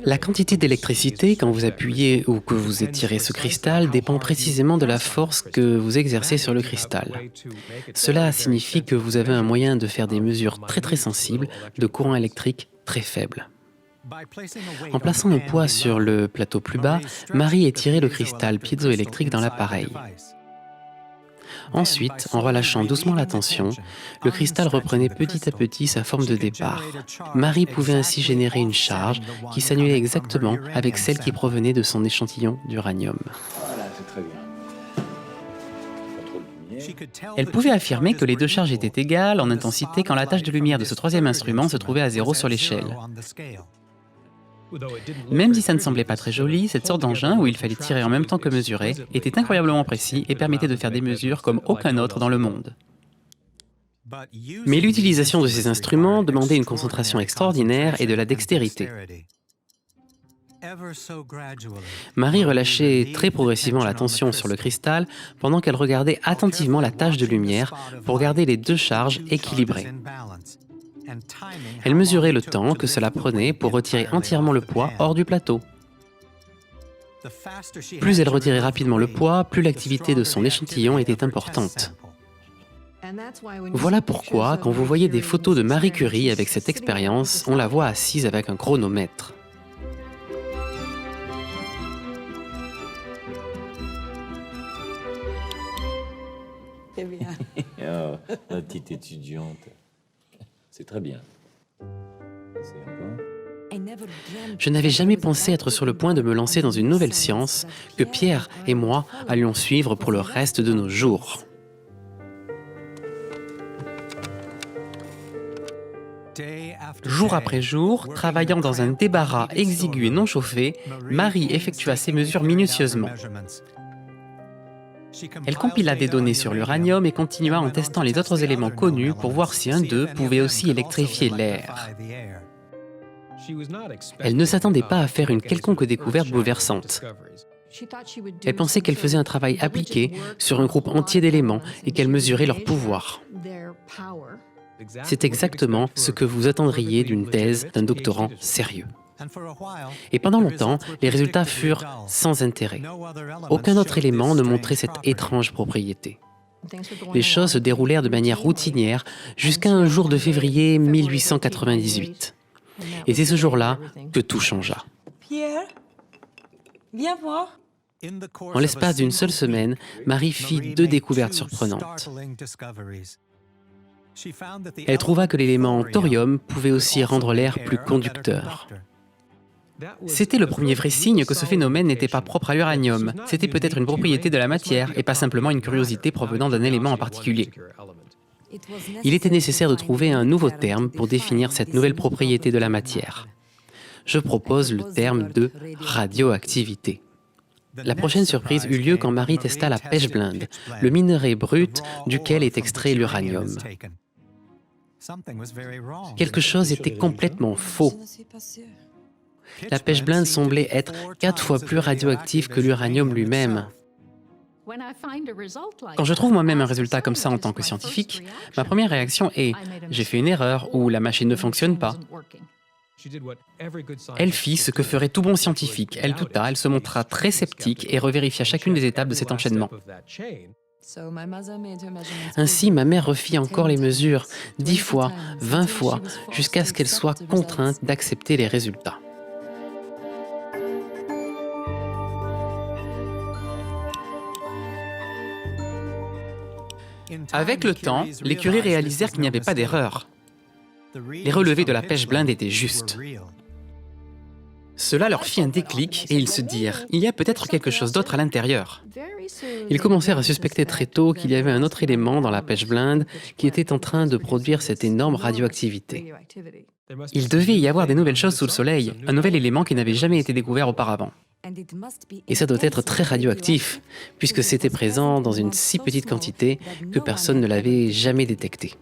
La quantité d'électricité, quand vous appuyez ou que vous étirez ce cristal, dépend précisément de la force que vous exercez sur le cristal. Cela signifie que vous avez un moyen de faire des mesures très sensibles de courant électrique très faibles. En plaçant un poids sur le plateau plus bas, Marie étirait le cristal piézoélectrique dans l'appareil. Ensuite, en relâchant doucement la tension, le cristal reprenait petit à petit sa forme de départ. Marie pouvait ainsi générer une charge qui s'annulait exactement avec celle qui provenait de son échantillon d'uranium. Voilà, c'est très bien. Pas trop de lumière. Elle pouvait affirmer que les deux charges étaient égales en intensité quand la tâche de lumière de ce troisième instrument se trouvait à 0 sur l'échelle. Même si ça ne semblait pas très joli, cette sorte d'engin, où il fallait tirer en même temps que mesurer, était incroyablement précis et permettait de faire des mesures comme aucun autre dans le monde. Mais l'utilisation de ces instruments demandait une concentration extraordinaire et de la dextérité. Marie relâchait très progressivement la tension sur le cristal pendant qu'elle regardait attentivement la tâche de lumière pour garder les deux charges équilibrées. Elle mesurait le temps que cela prenait pour retirer entièrement le poids hors du plateau. Plus elle retirait rapidement le poids, plus l'activité de son échantillon était importante. Voilà pourquoi, quand vous voyez des photos de Marie Curie avec cette expérience, on la voit assise avec un chronomètre. C'est bien. Oh, la petite étudiante. C'est très bien. C'est encore. Je n'avais jamais pensé être sur le point de me lancer dans une nouvelle science que Pierre et moi allions suivre pour le reste de nos jours. Jour après jour, travaillant dans un débarras exigu et non chauffé, Marie effectua ses mesures minutieusement. Elle compila des données sur l'uranium et continua en testant les autres éléments connus pour voir si un d'eux pouvait aussi électrifier l'air. Elle ne s'attendait pas à faire une quelconque découverte bouleversante. Elle pensait qu'elle faisait un travail appliqué sur un groupe entier d'éléments et qu'elle mesurait leur pouvoir. C'est exactement ce que vous attendriez d'une thèse d'un doctorant sérieux. Et pendant longtemps, les résultats furent sans intérêt. Aucun autre élément ne montrait cette étrange propriété. Les choses se déroulèrent de manière routinière jusqu'à un jour de février 1898. Et c'est ce jour-là que tout changea. Pierre, viens voir. En l'espace d'une seule semaine, Marie fit deux découvertes surprenantes. Elle trouva que l'élément thorium pouvait aussi rendre l'air plus conducteur. C'était le premier vrai signe que ce phénomène n'était pas propre à l'uranium. C'était peut-être une propriété de la matière et pas simplement une curiosité provenant d'un élément en particulier. Il était nécessaire de trouver un nouveau terme pour définir cette nouvelle propriété de la matière. Je propose le terme de radioactivité. La prochaine surprise eut lieu quand Marie testa la pechblende, le minerai brut duquel est extrait l'uranium. Quelque chose était complètement faux. La pechblende semblait être 4 fois plus radioactive que l'uranium lui-même. Quand je trouve moi-même un résultat comme ça en tant que scientifique, ma première réaction est « j'ai fait une erreur » ou « la machine ne fonctionne pas ». Elle fit ce que ferait tout bon scientifique. Elle douta, elle se montra très sceptique et revérifia chacune des étapes de cet enchaînement. Ainsi, ma mère refit encore les mesures, 10 fois, 20 fois, jusqu'à ce qu'elle soit contrainte d'accepter les résultats. Avec le temps, les Curie réalisèrent qu'il n'y avait pas d'erreur. Les relevés de la pechblende étaient justes. Cela leur fit un déclic et ils se dirent « il y a peut-être quelque chose d'autre à l'intérieur ». Ils commencèrent à suspecter très tôt qu'il y avait un autre élément dans la pechblende qui était en train de produire cette énorme radioactivité. Il devait y avoir des nouvelles choses sous le soleil, un nouvel élément qui n'avait jamais été découvert auparavant. Et ça doit être très radioactif, puisque c'était présent dans une si petite quantité que personne ne l'avait jamais détecté.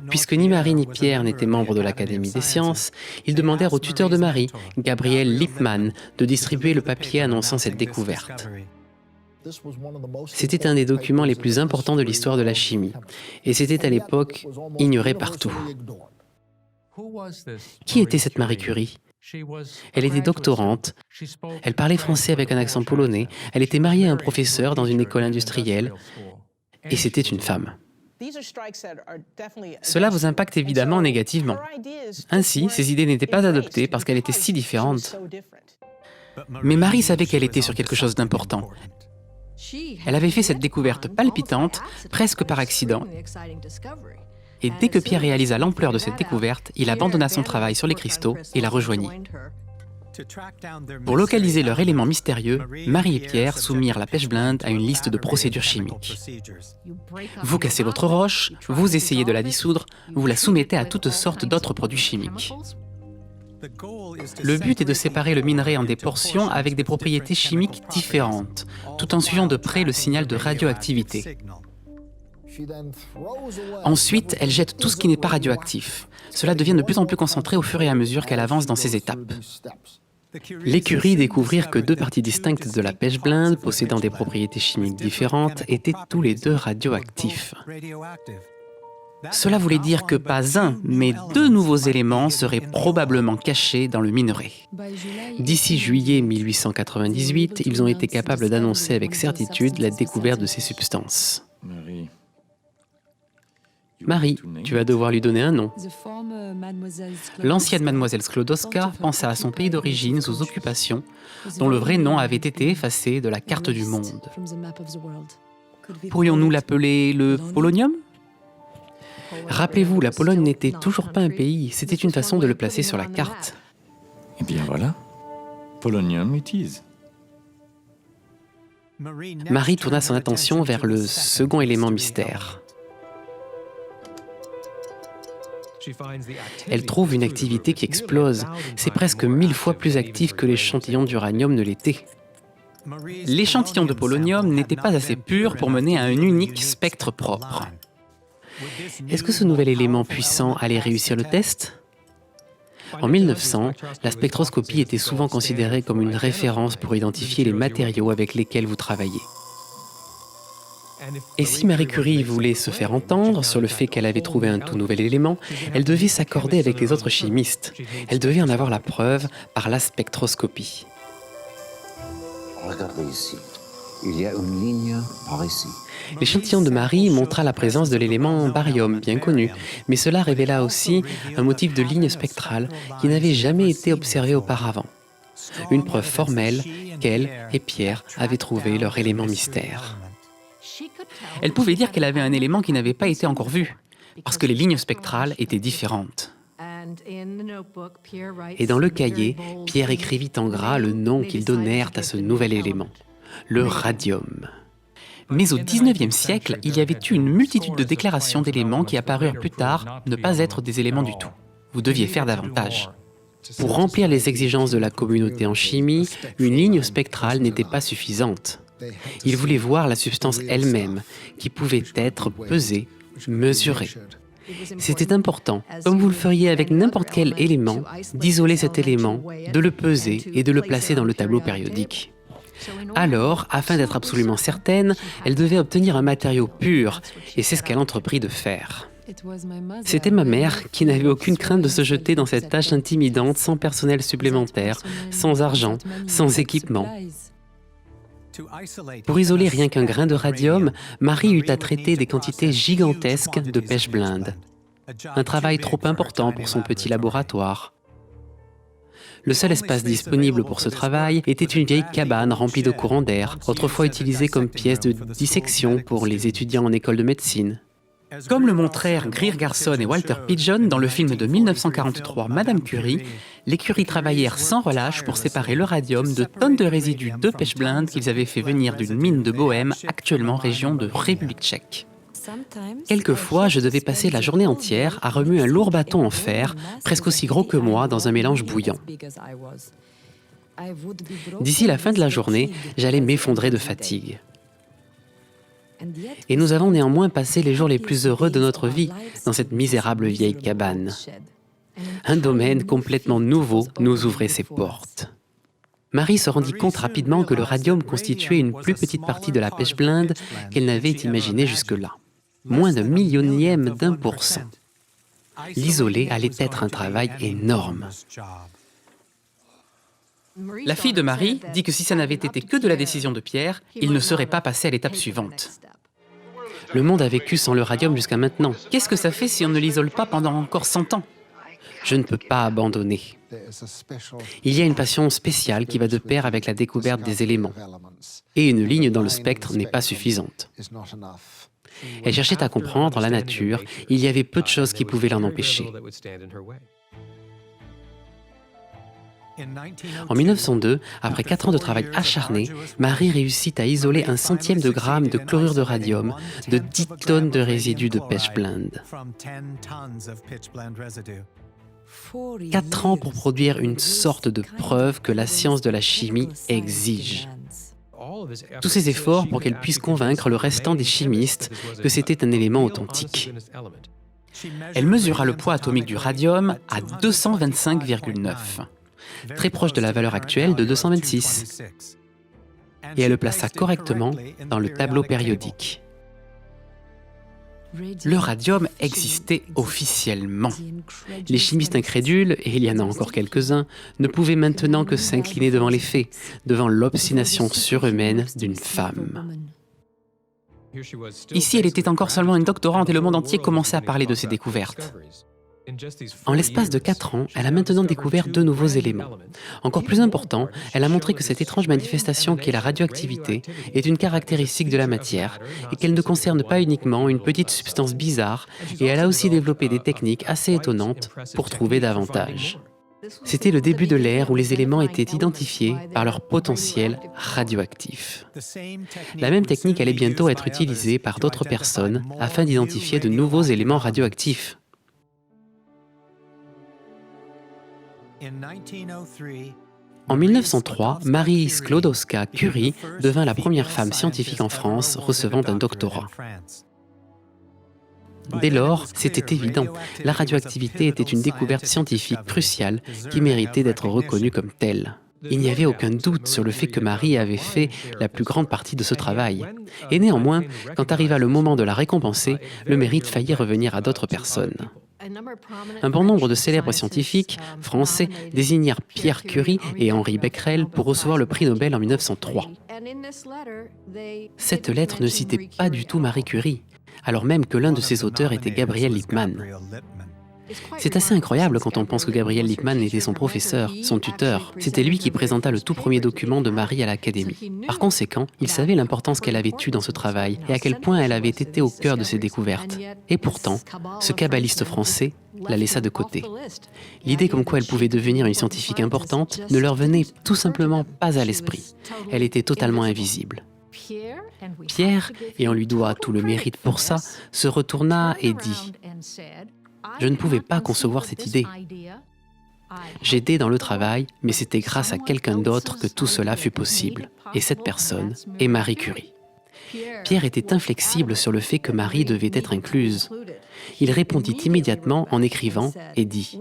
Puisque ni Marie ni Pierre n'étaient membres de l'Académie des sciences, ils demandèrent au tuteur de Marie, Gabriel Lippmann, de distribuer le papier annonçant cette découverte. C'était un des documents les plus importants de l'histoire de la chimie, et c'était à l'époque ignoré partout. Qui était cette Marie Curie ? Elle était doctorante, elle parlait français avec un accent polonais, elle était mariée à un professeur dans une école industrielle, et c'était une femme. Cela vous impacte évidemment négativement. Ainsi, ces idées n'étaient pas adoptées parce qu'elles étaient si différentes. Mais Marie savait qu'elle était sur quelque chose d'important. Elle avait fait cette découverte palpitante, presque par accident. Et dès que Pierre réalisa l'ampleur de cette découverte, il abandonna son travail sur les cristaux et la rejoignit. Pour localiser leur élément mystérieux, Marie et Pierre soumirent la pechblende à une liste de procédures chimiques. Vous cassez votre roche, vous essayez de la dissoudre, vous la soumettez à toutes sortes d'autres produits chimiques. Le but est de séparer le minerai en des portions avec des propriétés chimiques différentes, tout en suivant de près le signal de radioactivité. Ensuite, elle jette tout ce qui n'est pas radioactif. Cela devient de plus en plus concentré au fur et à mesure qu'elle avance dans ces étapes. Les Curie découvrirent que 2 parties distinctes de la pechblende, possédant des propriétés chimiques différentes, étaient tous les 2 radioactifs. Cela voulait dire que pas un, mais 2 nouveaux éléments seraient probablement cachés dans le minerai. D'ici juillet 1898, ils ont été capables d'annoncer avec certitude la découverte de ces substances. Marie, tu vas devoir lui donner un nom. L'ancienne mademoiselle Sklodowska pensa à son pays d'origine sous occupation, dont le vrai nom avait été effacé de la carte du monde. Pourrions-nous l'appeler le polonium ? Rappelez-vous, la Pologne n'était toujours pas un pays, c'était une façon de le placer sur la carte. Eh bien voilà, polonium it is. Marie tourna son attention vers le second élément mystère. Elle trouve une activité qui explose. C'est presque 1000 fois plus actif que l'échantillon d'uranium ne l'était. L'échantillon de polonium n'était pas assez pur pour mener à un unique spectre propre. Est-ce que ce nouvel élément puissant allait réussir le test ? En 1900, la spectroscopie était souvent considérée comme une référence pour identifier les matériaux avec lesquels vous travaillez. Et si Marie Curie voulait se faire entendre sur le fait qu'elle avait trouvé un tout nouvel élément, elle devait s'accorder avec les autres chimistes. Elle devait en avoir la preuve par la spectroscopie. Regardez ici. Il y a une ligne par ici. L'échantillon de Marie montra la présence de l'élément barium, bien connu, mais cela révéla aussi un motif de ligne spectrale qui n'avait jamais été observé auparavant. Une preuve formelle qu'elle et Pierre avaient trouvé leur élément mystère. Elle pouvait dire qu'elle avait un élément qui n'avait pas été encore vu, parce que les lignes spectrales étaient différentes. Et dans le cahier, Pierre écrivit en gras le nom qu'ils donnèrent à ce nouvel élément, le radium. Mais au XIXe siècle, il y avait eu une multitude de déclarations d'éléments qui apparurent plus tard ne pas être des éléments du tout. Vous deviez faire davantage. Pour remplir les exigences de la communauté en chimie, une ligne spectrale n'était pas suffisante. Ils voulaient voir la substance elle-même, qui pouvait être pesée, mesurée. C'était important, comme vous le feriez avec n'importe quel élément, d'isoler cet élément, de le peser et de le placer dans le tableau périodique. Alors, afin d'être absolument certaine, elle devait obtenir un matériau pur, et c'est ce qu'elle entreprit de faire. C'était ma mère qui n'avait aucune crainte de se jeter dans cette tâche intimidante sans personnel supplémentaire, sans argent, sans équipement. Pour isoler rien qu'un grain de radium, Marie eut à traiter des quantités gigantesques de pêche-blinde. Un travail trop important pour son petit laboratoire. Le seul espace disponible pour ce travail était une vieille cabane remplie de courants d'air, autrefois utilisée comme pièce de dissection pour les étudiants en école de médecine. Comme le montrèrent Greer Garson et Walter Pidgeon dans le film de 1943 Madame Curie, les Curie travaillèrent sans relâche pour séparer le radium de tonnes de résidus de pêche-blinde qu'ils avaient fait venir d'une mine de Bohême, actuellement région de République tchèque. Quelquefois, je devais passer la journée entière à remuer un lourd bâton en fer, presque aussi gros que moi, dans un mélange bouillant. D'ici la fin de la journée, j'allais m'effondrer de fatigue. Et nous avons néanmoins passé les jours les plus heureux de notre vie dans cette misérable vieille cabane. Un domaine complètement nouveau nous ouvrait ses portes. Marie se rendit compte rapidement que le radium constituait une plus petite partie de la pêche-blinde qu'elle n'avait imaginé jusque-là. Moins d'un millionième d'1%. L'isoler allait être un travail énorme. La fille de Marie dit que si ça n'avait été que de la décision de Pierre, il ne serait pas passé à l'étape suivante. Le monde a vécu sans le radium jusqu'à maintenant. Qu'est-ce que ça fait si on ne l'isole pas pendant encore 100 ans? Je ne peux pas abandonner. Il y a une passion spéciale qui va de pair avec la découverte des éléments. Et une ligne dans le spectre n'est pas suffisante. Elle cherchait à comprendre la nature, il y avait peu de choses qui pouvaient l'en empêcher. En 1902, après 4 ans de travail acharné, Marie réussit à isoler 1/100 de gramme de chlorure de radium de 10 tonnes de résidus de pêche-blinde. 4 ans pour produire une sorte de preuve que la science de la chimie exige. Tous ces efforts pour qu'elle puisse convaincre le restant des chimistes que c'était un élément authentique. Elle mesura le poids atomique du radium à 225,9, très proche de la valeur actuelle de 226. Et elle le plaça correctement dans le tableau périodique. Le radium existait officiellement. Les chimistes incrédules, et il y en a encore quelques-uns, ne pouvaient maintenant que s'incliner devant les faits, devant l'obstination surhumaine d'une femme. Ici, elle était encore seulement une doctorante et le monde entier commençait à parler de ses découvertes. En l'espace de 4 ans, elle a maintenant découvert 2 nouveaux éléments. Encore plus important, elle a montré que cette étrange manifestation qu'est la radioactivité est une caractéristique de la matière et qu'elle ne concerne pas uniquement une petite substance bizarre, et elle a aussi développé des techniques assez étonnantes pour trouver davantage. C'était le début de l'ère où les éléments étaient identifiés par leur potentiel radioactif. La même technique allait bientôt être utilisée par d'autres personnes afin d'identifier de nouveaux éléments radioactifs. En 1903, Marie Sklodowska-Curie devint la première femme scientifique en France recevant un doctorat. Dès lors, c'était évident, la radioactivité était une découverte scientifique cruciale qui méritait d'être reconnue comme telle. Il n'y avait aucun doute sur le fait que Marie avait fait la plus grande partie de ce travail. Et néanmoins, quand arriva le moment de la récompenser, le mérite faillit revenir à d'autres personnes. Un bon nombre de célèbres scientifiques français désignèrent Pierre Curie et Henri Becquerel pour recevoir le prix Nobel en 1903. Cette lettre ne citait pas du tout Marie Curie, alors même que l'un de ses auteurs était Gabriel Lippmann. C'est assez incroyable quand on pense que Gabriel Lippmann était son professeur, son tuteur. C'était lui qui présenta le tout premier document de Marie à l'Académie. Par conséquent, il savait l'importance qu'elle avait eue dans ce travail et à quel point elle avait été au cœur de ses découvertes. Et pourtant, ce kabbaliste français la laissa de côté. L'idée comme quoi elle pouvait devenir une scientifique importante ne leur venait tout simplement pas à l'esprit. Elle était totalement invisible. Pierre, et on lui doit tout le mérite pour ça, se retourna et dit « Je ne pouvais pas concevoir cette idée. J'aidais dans le travail, mais c'était grâce à quelqu'un d'autre que tout cela fut possible. Et cette personne est Marie Curie. » Pierre était inflexible sur le fait que Marie devait être incluse. Il répondit immédiatement en écrivant et dit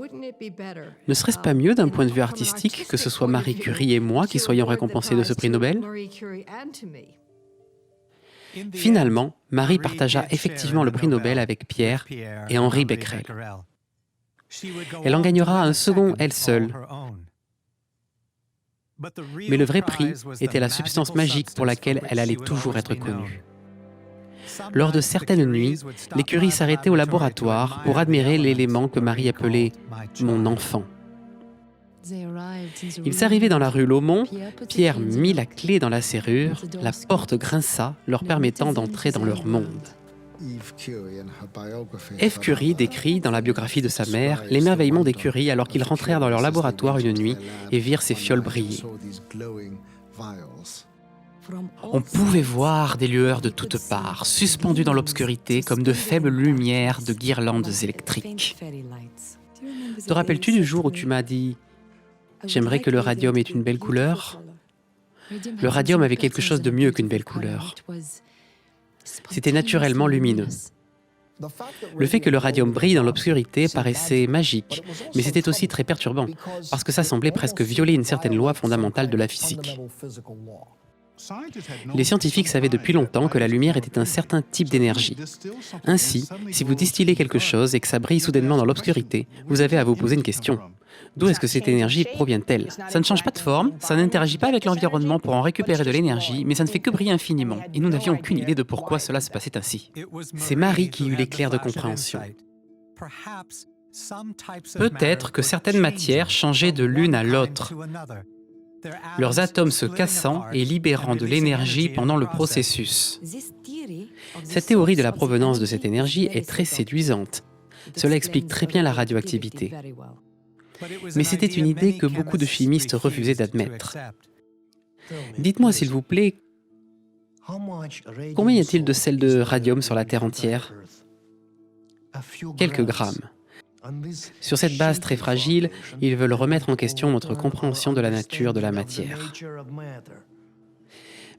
« Ne serait-ce pas mieux d'un point de vue artistique que ce soit Marie Curie et moi qui soyons récompensés de ce prix Nobel ?» Finalement, Marie partagea effectivement le prix Nobel avec Pierre et Henri Becquerel. Elle en gagnera un second elle seule. Mais le vrai prix était la substance magique pour laquelle elle allait toujours être connue. Lors de certaines nuits, les Curie s'arrêtaient au laboratoire pour admirer l'élément que Marie appelait « mon enfant ». Ils arrivaient dans la rue Laumont, Pierre mit la clé dans la serrure, la porte grinça, leur permettant d'entrer dans leur monde. F. Curie décrit, dans la biographie de sa mère, l'émerveillement des Curie alors qu'ils rentrèrent dans leur laboratoire une nuit et virent ces fioles briller. On pouvait voir des lueurs de toutes parts, suspendues dans l'obscurité comme de faibles lumières de guirlandes électriques. Te rappelles-tu du jour où tu m'as dit « J'aimerais que le radium ait une belle couleur » ? Le radium avait quelque chose de mieux qu'une belle couleur. C'était naturellement lumineux. Le fait que le radium brille dans l'obscurité paraissait magique, mais c'était aussi très perturbant, parce que ça semblait presque violer une certaine loi fondamentale de la physique. Les scientifiques savaient depuis longtemps que la lumière était un certain type d'énergie. Ainsi, si vous distillez quelque chose et que ça brille soudainement dans l'obscurité, vous avez à vous poser une question. D'où est-ce que cette énergie provient-elle ? Ça ne change pas de forme, ça n'interagit pas avec l'environnement pour en récupérer de l'énergie, mais ça ne fait que briller infiniment. Et nous n'avions aucune idée de pourquoi cela se passait ainsi. C'est Marie qui eut l'éclair de compréhension. Peut-être que certaines matières changeaient de l'une à l'autre, leurs atomes se cassant et libérant de l'énergie pendant le processus. Cette théorie de la provenance de cette énergie est très séduisante. Cela explique très bien la radioactivité. Mais c'était une idée que beaucoup de chimistes refusaient d'admettre. Dites-moi s'il vous plaît, combien y a-t-il de sels de radium sur la Terre entière ? Quelques grammes. Sur cette base très fragile, ils veulent remettre en question notre compréhension de la nature de la matière.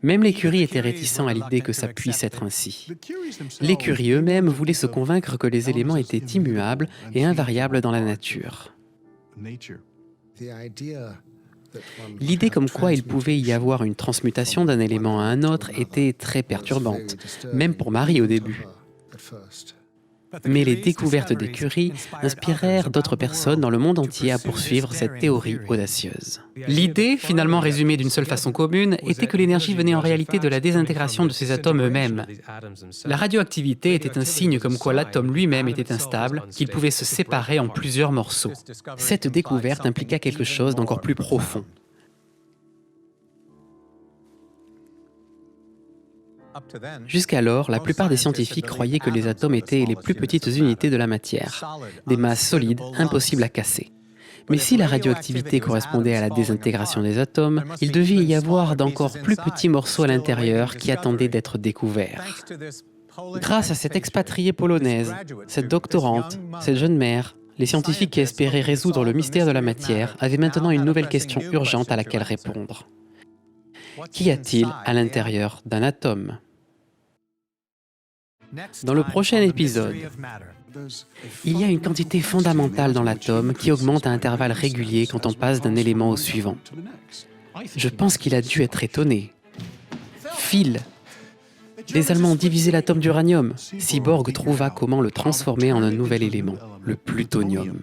Même les Curie étaient réticents à l'idée que ça puisse être ainsi. Les Curie eux-mêmes voulaient se convaincre que les éléments étaient immuables et invariables dans la nature. L'idée comme quoi il pouvait y avoir une transmutation d'un élément à un autre était très perturbante, même pour Marie au début. Mais les découvertes des Curie inspirèrent d'autres personnes dans le monde entier à poursuivre cette théorie audacieuse. L'idée, finalement résumée d'une seule façon commune, était que l'énergie venait en réalité de la désintégration de ces atomes eux-mêmes. La radioactivité était un signe comme quoi l'atome lui-même était instable, qu'il pouvait se séparer en plusieurs morceaux. Cette découverte impliqua quelque chose d'encore plus profond. Jusqu'alors, la plupart des scientifiques croyaient que les atomes étaient les plus petites unités de la matière, des masses solides impossibles à casser. Mais si la radioactivité correspondait à la désintégration des atomes, il devait y avoir d'encore plus petits morceaux à l'intérieur qui attendaient d'être découverts. Grâce à cette expatriée polonaise, cette doctorante, cette jeune mère, les scientifiques qui espéraient résoudre le mystère de la matière avaient maintenant une nouvelle question urgente à laquelle répondre. Qu'y a-t-il à l'intérieur d'un atome ? Dans le prochain épisode, il y a une quantité fondamentale dans l'atome qui augmente à intervalles réguliers quand on passe d'un élément au suivant. Je pense qu'il a dû être étonné. Phil, les Allemands ont divisé l'atome d'uranium. Cyborg trouva comment le transformer en un nouvel élément, le plutonium.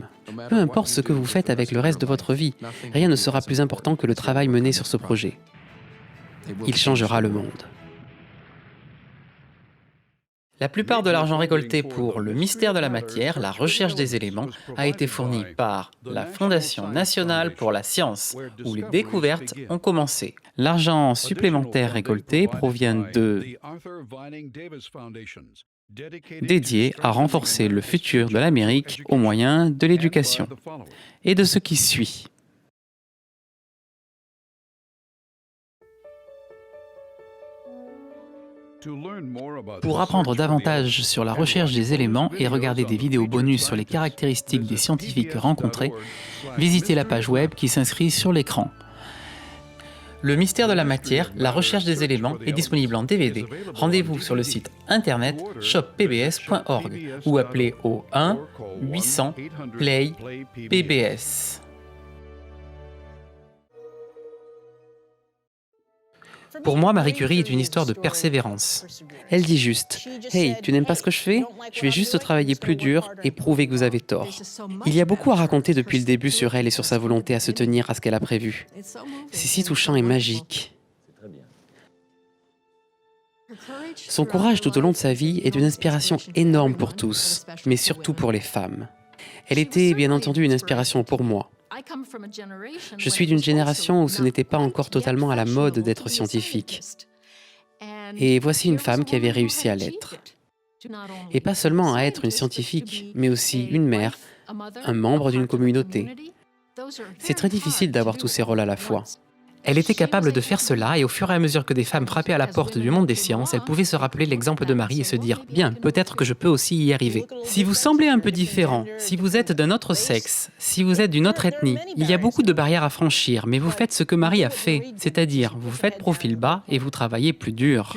Peu importe ce que vous faites avec le reste de votre vie, rien ne sera plus important que le travail mené sur ce projet. Il changera le monde. La plupart de l'argent récolté pour le mystère de la matière, la recherche des éléments, a été fourni par la Fondation nationale pour la science, où les découvertes ont commencé. L'argent supplémentaire récolté provient dédié à renforcer le futur de l'Amérique au moyen de l'éducation et de ce qui suit. Pour apprendre davantage sur la recherche des éléments et regarder des vidéos bonus sur les caractéristiques des scientifiques rencontrés, visitez la page web qui s'inscrit sur l'écran. Le mystère de la matière, la recherche des éléments est disponible en DVD. Rendez-vous sur le site internet shoppbs.org ou appelez au 1-800-PLAY-PBS. Pour moi, Marie Curie est une histoire de persévérance. Elle dit juste « Hey, tu n'aimes pas ce que je fais? Je vais juste travailler plus dur et prouver que vous avez tort. » Il y a beaucoup à raconter depuis le début sur elle et sur sa volonté à se tenir à ce qu'elle a prévu. C'est si touchant et magique. Son courage tout au long de sa vie est une inspiration énorme pour tous, mais surtout pour les femmes. Elle était bien entendu une inspiration pour moi. Je suis d'une génération où ce n'était pas encore totalement à la mode d'être scientifique. Et voici une femme qui avait réussi à l'être. Et pas seulement à être une scientifique, mais aussi une mère, un membre d'une communauté. C'est très difficile d'avoir tous ces rôles à la fois. Elle était capable de faire cela et au fur et à mesure que des femmes frappaient à la porte du monde des sciences, elle pouvait se rappeler l'exemple de Marie et se dire « Bien, peut-être que je peux aussi y arriver ». Si vous semblez un peu différent, si vous êtes d'un autre sexe, si vous êtes d'une autre ethnie, il y a beaucoup de barrières à franchir, mais vous faites ce que Marie a fait, c'est-à-dire vous faites profil bas et vous travaillez plus dur.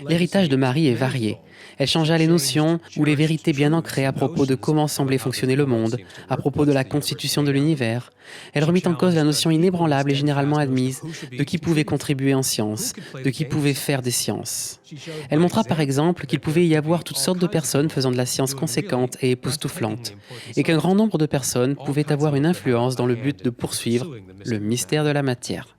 L'héritage de Marie est varié. Elle changea les notions ou les vérités bien ancrées à propos de comment semblait fonctionner le monde, à propos de la constitution de l'univers. Elle remit en cause la notion inébranlable et généralement admise de qui pouvait contribuer en sciences, de qui pouvait faire des sciences. Elle montra par exemple qu'il pouvait y avoir toutes sortes de personnes faisant de la science conséquente et époustouflante, et qu'un grand nombre de personnes pouvaient avoir une influence dans le but de poursuivre le mystère de la matière.